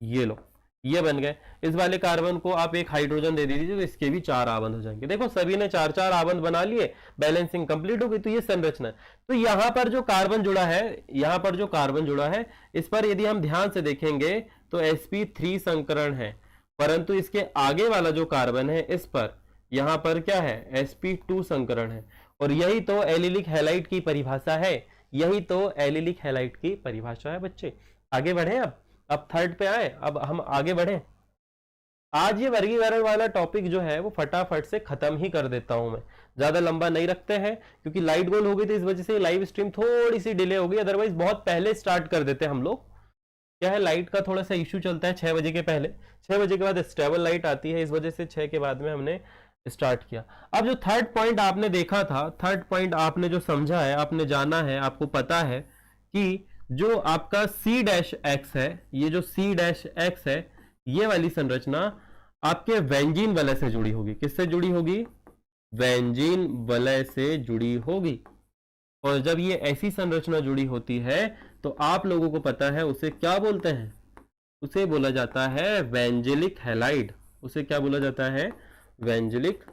ये लो, ये बन गए। इस वाले कार्बन को आप एक हाइड्रोजन दे दीजिए तो इसके भी 4 आबंध हो जाएंगे। देखो सभी ने 4-4 आबंध बना लिए, बैलेंसिंग कंप्लीट हो गई। तो ये संरचना है। तो यहाँ पर जो कार्बन जुड़ा है, यहाँ पर जो कार्बन जुड़ा है, इस पर यदि हम ध्यान से देखेंगे तो sp3 संकरण है, परंतु इसके आगे वाला जो कार्बन है इस पर यहाँ पर क्या है, sp2 संकरण है। और यही तो एलिलिक हैलाइड की परिभाषा है, यही तो एलिलिक हैलाइड की परिभाषा है बच्चे। आगे बढ़े, अब थर्ड पे आए, अब हम आगे बढ़े। आज ये वर्गीकरण वाला टॉपिक जो है वो फटाफट से खत्म ही कर देता हूं मैं, ज्यादा लंबा नहीं रखते हैं, क्योंकि लाइट गोल हो गई थी, इस वजह से लाइव स्ट्रीम थोड़ी सी डिले हो गई, अदरवाइज बहुत पहले स्टार्ट कर देते हम लोग। क्या है, लाइट का थोड़ा सा इश्यू चलता है 6 बजे के पहले, 6 बजे के बाद स्टेबल लाइट आती है, इस वजह से 6 के बाद में हमने स्टार्ट किया। अब जो थर्ड पॉइंट आपने देखा था, थर्ड पॉइंट आपने जो समझा है, आपने जाना है, आपको पता है कि जो आपका C-X है, ये जो C-X है, ये वाली संरचना आपके वेंजीन वलय से जुड़ी होगी। किससे जुड़ी होगी, वेंजीन वलय से जुड़ी होगी। और जब ये ऐसी संरचना जुड़ी होती है तो आप लोगों को पता है उसे क्या बोलते हैं, उसे बोला जाता है वेंजेलिक हैलाइड। उसे क्या बोला जाता है, वेंजेलिक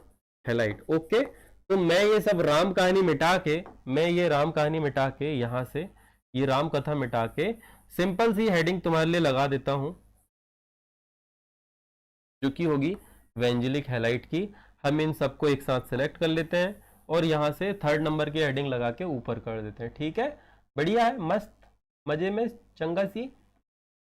हैलाइड। ओके, तो मैं ये सब राम कहानी मिटा के, मैं ये राम कहानी मिटा के, यहां से ये राम कथा मिटा के सिंपल सी हेडिंग तुम्हारे लिए लगा देता हूं, जो कि होगी वेंजेलिक हैलाइड की। हम इन सबको एक साथ सेलेक्ट कर लेते हैं और यहां से थर्ड नंबर की हेडिंग लगा के ऊपर कर देते हैं। ठीक है, बढ़िया है, मस्त मजे में चंगा सी।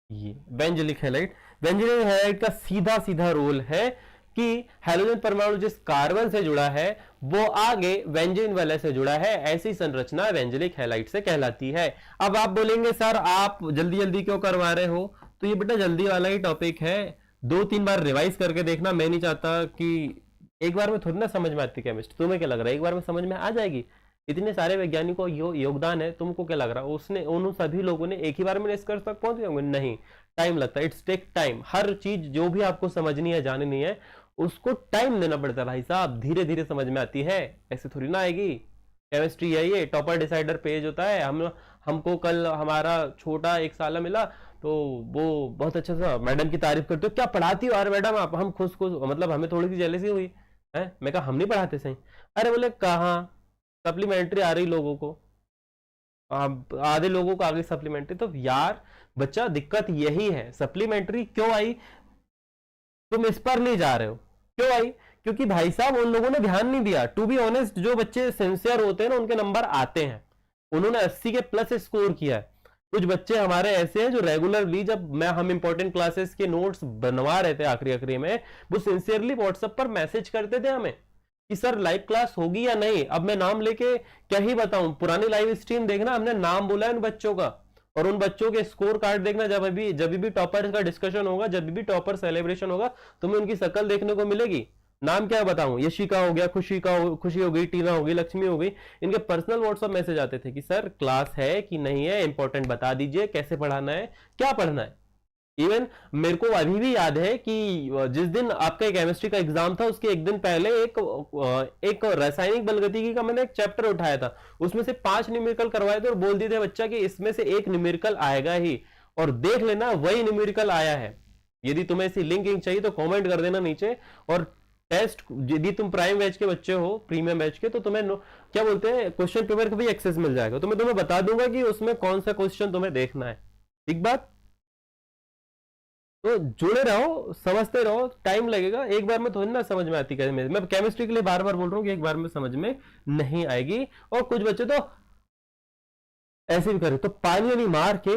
ये वेंजेलिक हैलाइड, वेंजेलिक हैलाइड का सीधा सीधा रोल है कि हैलोजन परमाणु जिस कार्बन से जुड़ा है वो आगे वेंजीन वलय से जुड़ा है, ऐसी संरचना वेंजेलिक हैलाइड से कहलाती है। अब आप बोलेंगे सर आप जल्दी जल्दी क्यों करवा रहे हो, तो ये बेटा जल्दी वाला ही टॉपिक है, 2-3 बार रिवाइज करके देखना। मैं नहीं चाहता कि एक बार में थोड़ी ना समझ में आती केमिस्ट्री, तुम्हें क्या लग रहा है एक बार में समझ में आ जाएगी? इतने सारे वैज्ञानिकों योगदान है, तुमको क्या लग रहा है उसने उन सभी लोगों ने एक ही बार में निष्कर्ष तक पहुंच गए? नहीं, टाइम लगता है, इट्स टेक टाइम। हर चीज जो भी आपको समझनी है, जाननी है, उसको टाइम देना पड़ता है भाई साहब, धीरे धीरे समझ में आती है, ऐसे थोड़ी ना आएगी। केमिस्ट्री है ये, टॉपर डिसाइडर पेज होता है। हमको कल हमारा छोटा एक साला मिला तो वो बहुत अच्छा सा मैडम की तारीफ करते हो, क्या पढ़ाती हो यार मैडम आप, हम खुश मतलब हमें थोड़ी सी जेलसी हुई है। मैं कहा हम नहीं पढ़ाते सही। अरे बोले कहाँ, सप्लीमेंट्री आ रही लोगों को, आधे लोगों को आ गई सप्लीमेंट्री। तो यार बच्चा दिक्कत यही है, सप्लीमेंट्री क्यों आई, तुम इस पर नहीं जा रहे हो, क्यों आई? क्योंकि भाई साहब उन लोगों ने ध्यान नहीं दिया। टू बी ऑनेस्ट, जो बच्चे सिंसियर होते हैं ना उनके नंबर आते हैं, उन्होंने 80 के प्लस स्कोर किया है। कुछ बच्चे हमारे ऐसे हैं जो रेगुलरली, जब हम इंपॉर्टेंट क्लासेस के नोट्स बनवा रहे थे आखिरी में, वो सिंसियरली व्हाट्सएप पर मैसेज करते थे हमें कि सर लाइव क्लास होगी या नहीं। अब मैं नाम लेके क्या ही बताऊं, पुरानी लाइव स्ट्रीम देखना, हमने नाम बोला है उन बच्चों का, और उन बच्चों के स्कोर कार्ड देखना। जब भी टॉपर का डिस्कशन होगा, जब भी टॉपर सेलिब्रेशन होगा, तुम्हें उनकी शक्ल देखने को मिलेगी। नाम क्या बताऊं, यशिका हो गया, खुशी हो गई, टीना हो गई, लक्ष्मी हो गई। इनके पर्सनल व्हाट्सएप मैसेज आते थे कि सर क्लास है कि नहीं है, इंपॉर्टेंट बता दीजिए, कैसे पढ़ाना है, क्या पढ़ना है। इवन मेरे को अभी भी याद है कि जिस दिन आपका केमिस्ट्री का एग्जाम था उसके एक दिन पहले एक रासायनिक बलगतिकी का मैंने एक चैप्टर उठाया था, उसमें से 5 न्यूमेरिकल करवाए थे और बोल दिए थे बच्चा कि इसमें से एक न्यूमेरिकल आएगा ही, और देख लेना वही न्यूमेरिकल आया है। यदि तुम्हें ऐसी लिंक चाहिए तो कॉमेंट कर देना नीचे। और टेस्ट, यदि तुम प्राइम बैच के बच्चे हो, प्रीमियम बैच के, तो तुम्हें क्या बोलते हैं, क्वेश्चन पेपर का भी एक्सेस मिल जाएगा। तो मैं तुम्हें बता दूंगा कि उसमें कौन सा क्वेश्चन तुम्हें देखना है, ठीक बात। तो जुड़े रहो, समझते रहो, टाइम लगेगा, एक बार में थोड़ी ना समझ में आती। कैसे मैं केमिस्ट्री के लिए बार बार बोल रहा हूँ कि एक बार में समझ में नहीं आएगी। और कुछ बच्चे तो ऐसे भी करे, तो पानी वानी मार के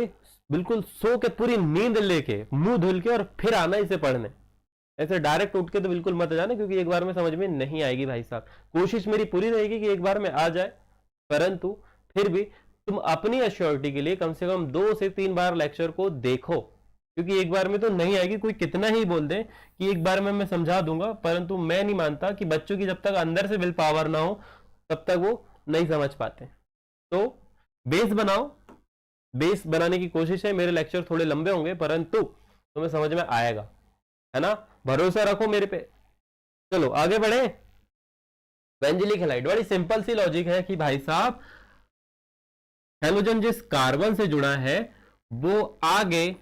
बिल्कुल सो के पूरी नींद लेके मुंह धुल के और फिर आना इसे पढ़ने। ऐसे डायरेक्ट उठ के तो बिल्कुल मत जाना, क्योंकि एक बार में समझ में नहीं आएगी भाई साहब। कोशिश मेरी पूरी रहेगी कि एक बार में आ जाए, परंतु फिर भी तुम अपनी एश्योरिटी के लिए कम से कम 2 से 3 बार लेक्चर को देखो, क्योंकि एक बार में तो नहीं आएगी। कोई कितना ही बोल दे कि एक बार में मैं समझा दूंगा, परंतु मैं नहीं मानता कि बच्चों की जब तक अंदर से विल पावर ना हो तब तक वो नहीं समझ पाते। तो बेस बनाओ, बेस बनाने की कोशिश है। मेरे लेक्चर थोड़े लंबे होंगे परंतु तुम्हें समझ में आएगा, है ना, भरोसा रखो मेरे पे। चलो आगे बढ़े। वेंजिलिक हैलाइड, बड़ी सिंपल सी लॉजिक है कि भाई साहब हैलोजन जिस कार्बन से जुड़ा है वो आगे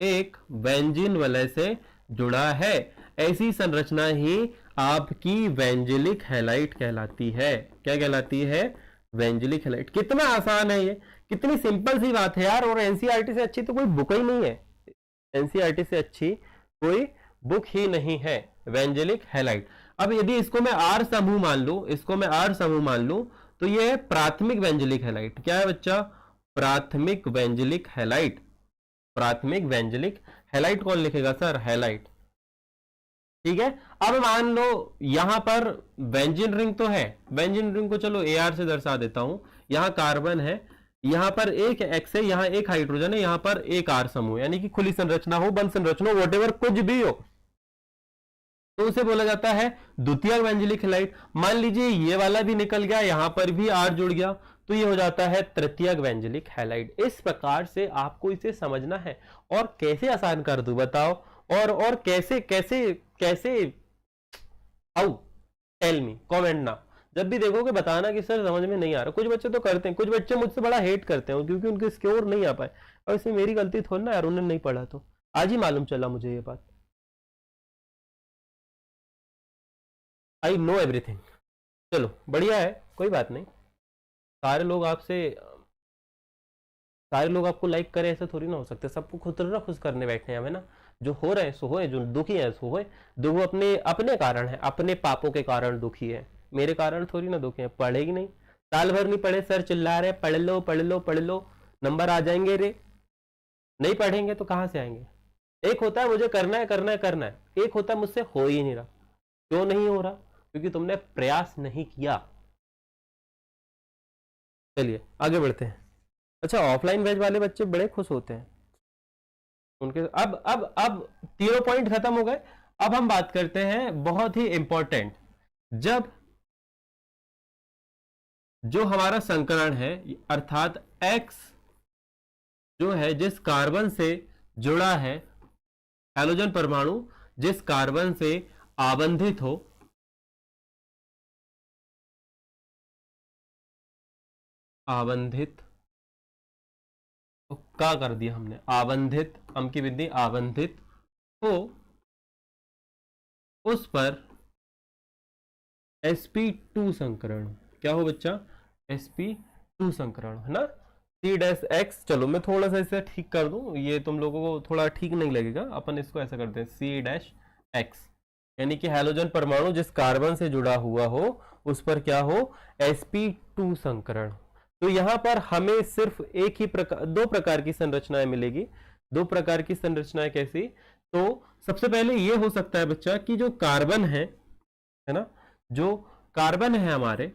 एक बेंजीन वलय से जुड़ा है। ऐसी संरचना ही आपकी वेंजिलिक हैलाइड कहलाती है। क्या कहलाती है? वेंजिलिक हैलाइड। कितना आसान है ये, कितनी सिंपल सी बात है यार। और एनसीईआरटी से अच्छी तो कोई बुक ही नहीं है, एनसीईआरटी से अच्छी कोई बुक ही नहीं है वेंजिलिक हैलाइड। अब यदि इसको मैं आर समूह मान लूं, इसको मैं आर समूह मान लूं, तो ये है प्राथमिक वेंजिलिक हैलाइड। क्या है बच्चा? प्राथमिक वेंजिलिक हैलाइड। प्राथमिक वेंजिलिक हैलाइड कौन लिखेगा सर? हैलाइड, ठीक है। अब मान लो यहां पर बेंजीन रिंग तो है, बेंजीन रिंग को चलो एआर से दर्शा देता हूं। यहां कार्बन है, यहां पर एक एक्स है, यहां एक हाइड्रोजन है, यहां पर एक आर समूह, यानी कि खुली संरचना हो, बंद संरचना हो, व्हाटएवर कुछ भी हो, तो उसे बोला जाता है द्वितीयक वेंजिलिक हैलाइड। मान लीजिए ये वाला भी निकल गया, यहां पर भी आर जुड़ गया, तो ये हो जाता है तृतीयक वेंजिलिक हैलाइड। इस प्रकार से आपको इसे समझना है। और कैसे आसान कर दूं बताओ? और कैसे कैसे कैसे हाउ, टेल मी, कमेंट ना। जब भी देखोगे बताना कि सर समझ में नहीं आ रहा। कुछ बच्चे तो करते हैं, कुछ बच्चे मुझसे बड़ा हेट करते हैं क्योंकि उनके स्कोर नहीं आ पाए, और इसमें मेरी गलती थोड़ी ना यार, उन्होंने नहीं पढ़ा। तो आज ही मालूम चला मुझे ये बात। I know everything. चलो बढ़िया है, कोई बात नहीं। सारे लोग आपको लाइक करें ऐसा थोड़ी ना हो सकता। सबको खुद ना खुश करने बैठे हैं, है ना। जो हो रहे हैं सो होए, जो दुखी है सो होए। दुख अपने अपने कारण है, अपने पापों के कारण दुखी है, मेरे कारण थोड़ी ना दुखी है। पढ़ेगी नहीं, साल भर नहीं पढ़े, सर चिल्ला रहे पढ़ लो पढ़ लो पढ़ लो, नंबर आ जाएंगे रे। नहीं पढ़ेंगे तो कहां से आएंगे? एक होता है मुझे करना है करना है करना है, एक होता है मुझसे हो ही नहीं रहा। क्यों नहीं हो रहा? क्योंकि तुमने प्रयास नहीं किया। चलिए आगे बढ़ते हैं। अच्छा, ऑफलाइन बैच वाले बच्चे बड़े खुश होते हैं उनके। अब तीनों पॉइंट खत्म हो गए। अब हम बात करते हैं बहुत ही इंपॉर्टेंट, जब जो हमारा संकरण है अर्थात एक्स जो है जिस कार्बन से जुड़ा है, हैलोजन परमाणु जिस कार्बन से आबंधित हो, आबंधित तो क्या कर दिया हमने? आबंधित, हम की विधि आबंधित हो, उस पर sp2 संकरण। क्या हो बच्चा? sp2 संकरण, है ना। C-X, चलो मैं थोड़ा सा इसे ठीक कर दूं, ये तुम लोगों को थोड़ा ठीक नहीं लगेगा। अपन इसको ऐसा करते हैं C-X, यानी कि हैलोजन परमाणु जिस कार्बन से जुड़ा हुआ हो उस पर क्या हो? sp2 संकरण। तो यहां पर हमें सिर्फ एक ही प्रकार, 2 प्रकार की संरचनाएं मिलेगी। 2 प्रकार की संरचनाएं कैसी? तो सबसे पहले ये हो सकता है बच्चा कि जो कार्बन है ना, जो कार्बन है हमारे,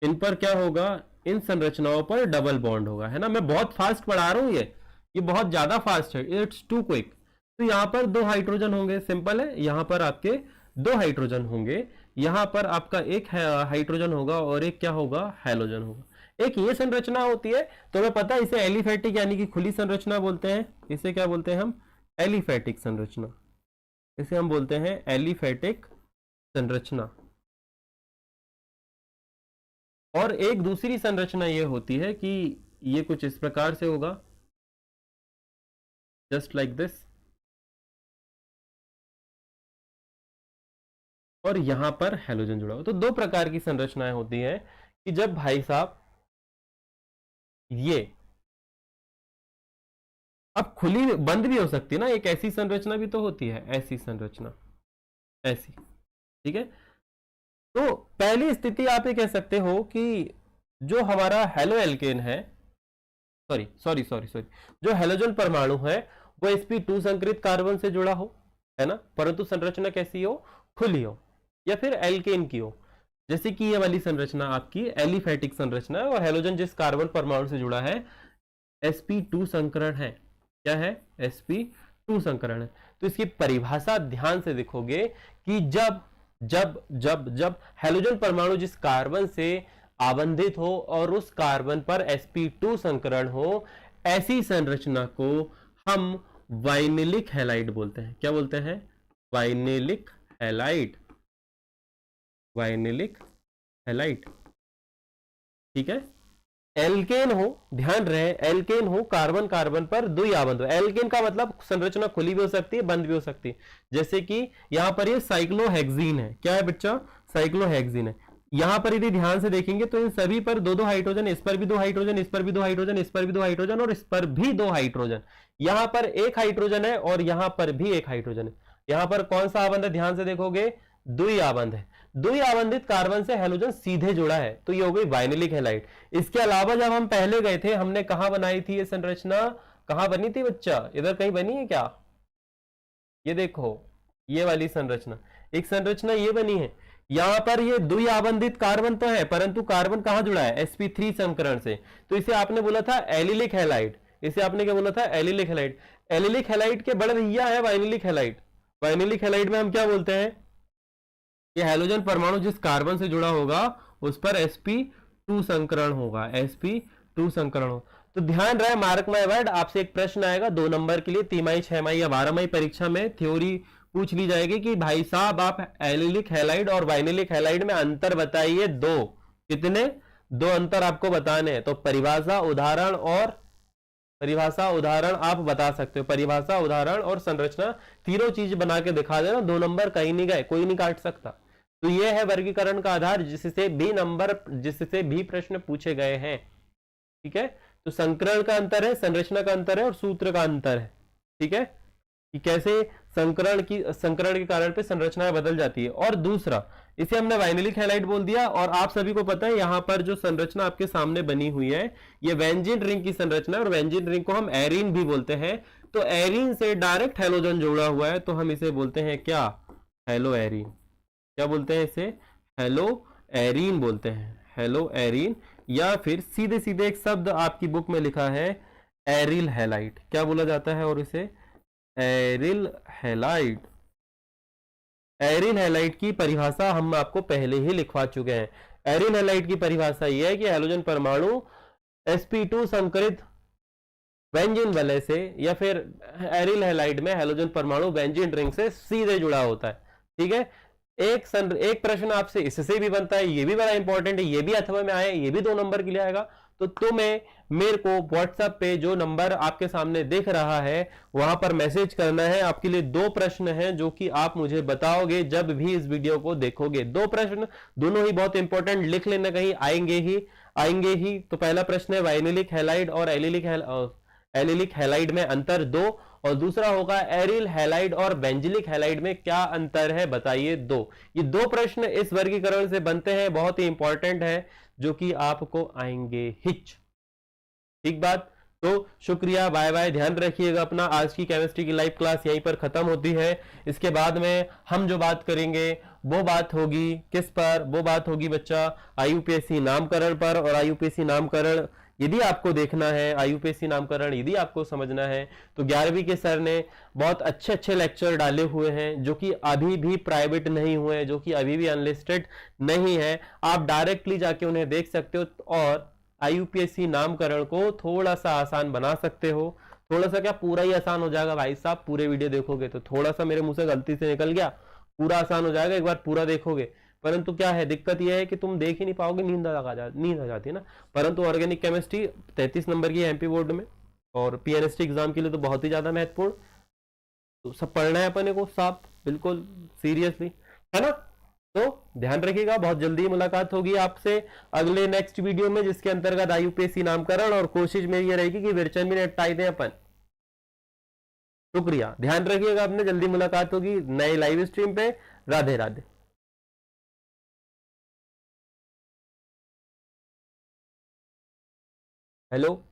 इन पर क्या होगा? इन संरचनाओं पर डबल बॉन्ड होगा, है ना। मैं बहुत फास्ट पढ़ा रहा हूं, ये बहुत ज्यादा फास्ट है, इट्स टू क्विक। तो यहां पर 2 हाइड्रोजन होंगे, सिंपल है। यहां पर आपके 2 हाइड्रोजन होंगे, यहां पर आपका एक हाइड्रोजन होगा और एक क्या होगा? हैलोजन होगा। एक ये संरचना होती है, तो हमें पता है इसे एलिफेटिक यानी कि खुली संरचना बोलते हैं। इसे क्या बोलते हैं हम? एलिफेटिक संरचना। इसे हम बोलते हैं एलिफेटिक संरचना। और एक दूसरी संरचना ये होती है कि ये कुछ इस प्रकार से होगा, जस्ट लाइक दिस, और यहां पर हेलोजन जुड़ा हो। तो दो प्रकार की संरचनाएं होती हैं कि जब भाई साहब ये अब खुली बंद भी हो सकती है ना, एक ऐसी संरचना भी तो होती है, ऐसी संरचना, ऐसी, ठीक है। तो पहली स्थिति आप ये कह सकते हो कि जो हमारा हेलो एल्केन है, सॉरी, जो हेलोजन परमाणु है वो sp2 संकरित कार्बन से जुड़ा हो, है ना, परंतु संरचना कैसी हो? खुली हो, या फिर एल्केन की हो, जैसे कि ये वाली संरचना आपकी एलिफेटिक संरचना है और हेलोजन जिस कार्बन परमाणु से जुड़ा है sp2 संकरण है। क्या है? sp2 संकरण है। तो इसकी परिभाषा ध्यान से देखोगे कि जब जब जब जब हेलोजन परमाणु जिस कार्बन से आबंधित हो और उस कार्बन पर sp2 संकरण हो, ऐसी संरचना को हम वाइनिलिक हैलाइड बोलते हैं। क्या बोलते हैं? वाइनिलिक हैलाइड, वाइनिलिक हैलाइड, ठीक है। एल्केन हो, ध्यान रहे, एल्केन हो, कार्बन कार्बन पर द्वि आबंध हो। एल्केन का मतलब संरचना खुली भी हो सकती है, बंद भी हो सकती है, जैसे कि यहां पर ये साइक्लोहेक्सीन है। क्या है बच्चा? साइक्लोहेक्सीन है। यहां पर यदि ध्यान से देखेंगे तो इन सभी पर दो दो हाइड्रोजन, इस पर भी दो हाइड्रोजन, इस पर भी दो हाइड्रोजन, इस पर भी दो हाइड्रोजन और इस पर भी दो हाइड्रोजन। यहां पर एक हाइड्रोजन है और यहां पर भी एक हाइड्रोजन है। यहां पर कौन सा आबंध है? ध्यान से देखोगे, द्वि आबंध है। द्वि आबंधित कार्बन से हेलोजन सीधे जुड़ा है, तो ये हो गई वाइनिलिक हैलाइड। इसके अलावा जब हम पहले गए थे, हमने कहां बनाई थी ये संरचना? कहां बनी थी बच्चा? इधर कहीं बनी है क्या? ये देखो, ये वाली संरचना, एक संरचना ये बनी है। यहां पर ये द्वि आबंधित कार्बन तो है, परंतु कार्बन कहां जुड़ा है? sp3 संकरण से। तो इसे आपने बोला था एलिलिक हैलाइड। इसे आपने क्या बोला था? Allylic halide. एलिलिक हैलाइड के बड़े भैया है वाइनिलिक हैलाइड। वाइनिलिक हैलाइड में हम क्या बोलते हैं? ये हेलोजन परमाणु जिस कार्बन से जुड़ा होगा उस पर sp2 संकरण होगा, sp2 संकरण हो। तो ध्यान रहे, मार्क माय वर्ड, आपसे एक प्रश्न आएगा 2 नंबर के लिए, 3 6 या 12 परीक्षा में थ्योरी पूछ ली जाएगी कि भाई साहब आप एलिलिक हैलाइड और वाइनिलिक हैलाइड में अंतर बताइए। दो, कितने? 2 अंतर आपको बताने हैं। तो परिभाषा, उदाहरण और परिभाषा, उदाहरण आप बता सकते हो। परिभाषा, उदाहरण और संरचना, तीनों चीज बना के दिखा देना। 2 नंबर कहीं नहीं गए, कोई नहीं काट सकता। तो यह है वर्गीकरण का आधार जिससे भी प्रश्न पूछे गए हैं, ठीक है। तो संकरण का अंतर है, संरचना का अंतर है और सूत्र का अंतर है, ठीक है, कि कैसे संकरण के कारण पे संरचनाएं बदल जाती है। और दूसरा, इसे हमने वाइनिलिक हैलाइड बोल दिया। और आप सभी को पता है यहां पर जो संरचना आपके सामने बनी हुई है ये बेंजीन रिंग की संरचना है और बेंजीन रिंग को हम एरीन भी बोलते हैं। तो एरीन से डायरेक्ट हेलोजन जुड़ा हुआ है, तो हम इसे बोलते हैं क्या? Hello arene. क्या बोलते हैं इसे? हेलो एरीन बोलते हैं, हेलो एरीन। या फिर सीधे सीधे एक शब्द आपकी बुक में लिखा है एरिल हैलाइड। क्या बोला जाता है? और इसे एरिल हैलाइड। एरिल हैलाइड की परिभाषा हम आपको पहले ही लिखवा चुके हैं। एरिल हैलाइड की परिभाषा यह है कि हेलोजन परमाणु sp2 संकरित बेंजीन वलय से, या फिर एरिल हैलाइड में हेलोजन परमाणु बेंजीन रिंग से सीधे जुड़ा होता है, ठीक है। एक प्रश्न आपसे इससे भी बनता है, ये भी बड़ा इंपॉर्टेंट है, ये भी अथवा में आए, ये भी 2 नंबर के लिए आएगा। तो तुम्हें मेरे को व्हाट्सएप पे जो नंबर आपके सामने दिख रहा है वहां पर मैसेज करना है। आपके लिए 2 प्रश्न हैं जो कि आप मुझे बताओगे जब भी इस वीडियो को देखोगे। 2 प्रश्न, दोनों ही बहुत इंपॉर्टेंट, लिख लेना, कहीं आएंगे ही। तो पहला प्रश्न है वाइनिलिक हैलाइड और एलिलिक हैलाइड में अंतर 2, और दूसरा होगा एरिल हैलाइड और बेंजिलिक हैलाइड में क्या अंतर है बताइए 2। ये 2 प्रश्न इस वर्गीकरण से बनते हैं, बहुत ही इंपॉर्टेंट है, जो कि आपको आएंगे हिच, ठीक बात। तो शुक्रिया, बाय बाय, ध्यान रखिएगा अपना। आज की केमिस्ट्री की लाइव क्लास यहीं पर खत्म होती है। इसके बाद में हम जो बात करेंगे वो बात होगी किस पर? वो बात होगी बच्चा आईयूपीएससी नामकरण पर। और आईयूपीएससी नामकरण यदि आपको देखना है, आईयूपीएससी नामकरण यदि आपको समझना है, तो 11वीं के सर ने बहुत अच्छे अच्छे लेक्चर डाले हुए हैं जो कि अभी भी प्राइवेट नहीं हुए हैं, जो कि अभी भी अनलिस्टेड नहीं है। आप डायरेक्टली जाके उन्हें देख सकते हो। और IUPAC नामकरण को थोड़ा सा आसान बना सकते हो। थोड़ा सा क्या, पूरा ही आसान हो जाएगा भाई साहब, पूरे वीडियो देखोगे तो। थोड़ा सा मेरे मुंह से गलती से निकल गया, पूरा आसान हो जाएगा एक बार पूरा देखोगे। परंतु क्या है, दिक्कत यह है कि तुम देख ही नहीं पाओगे, नींद आ जाती है ना। परंतु ऑर्गेनिक केमिस्ट्री 33 नंबर की MP बोर्ड में, और PNST एग्जाम के लिए तो बहुत ही ज्यादा महत्वपूर्ण। तो सब पढ़ना है अपने को साफ, बिल्कुल सीरियसली, है ना। तो ध्यान रखिएगा, बहुत जल्दी मुलाकात होगी आपसे अगले नेक्स्ट वीडियो में, जिसके अंतर्गत IUPAC नामकरण, और कोशिश मेरी ये रहेगी कि विरचन भी निपटाई दें अपन। शुक्रिया, ध्यान रखिएगा अपने, जल्दी मुलाकात होगी नए लाइव स्ट्रीम पे। राधे राधे। हेलो।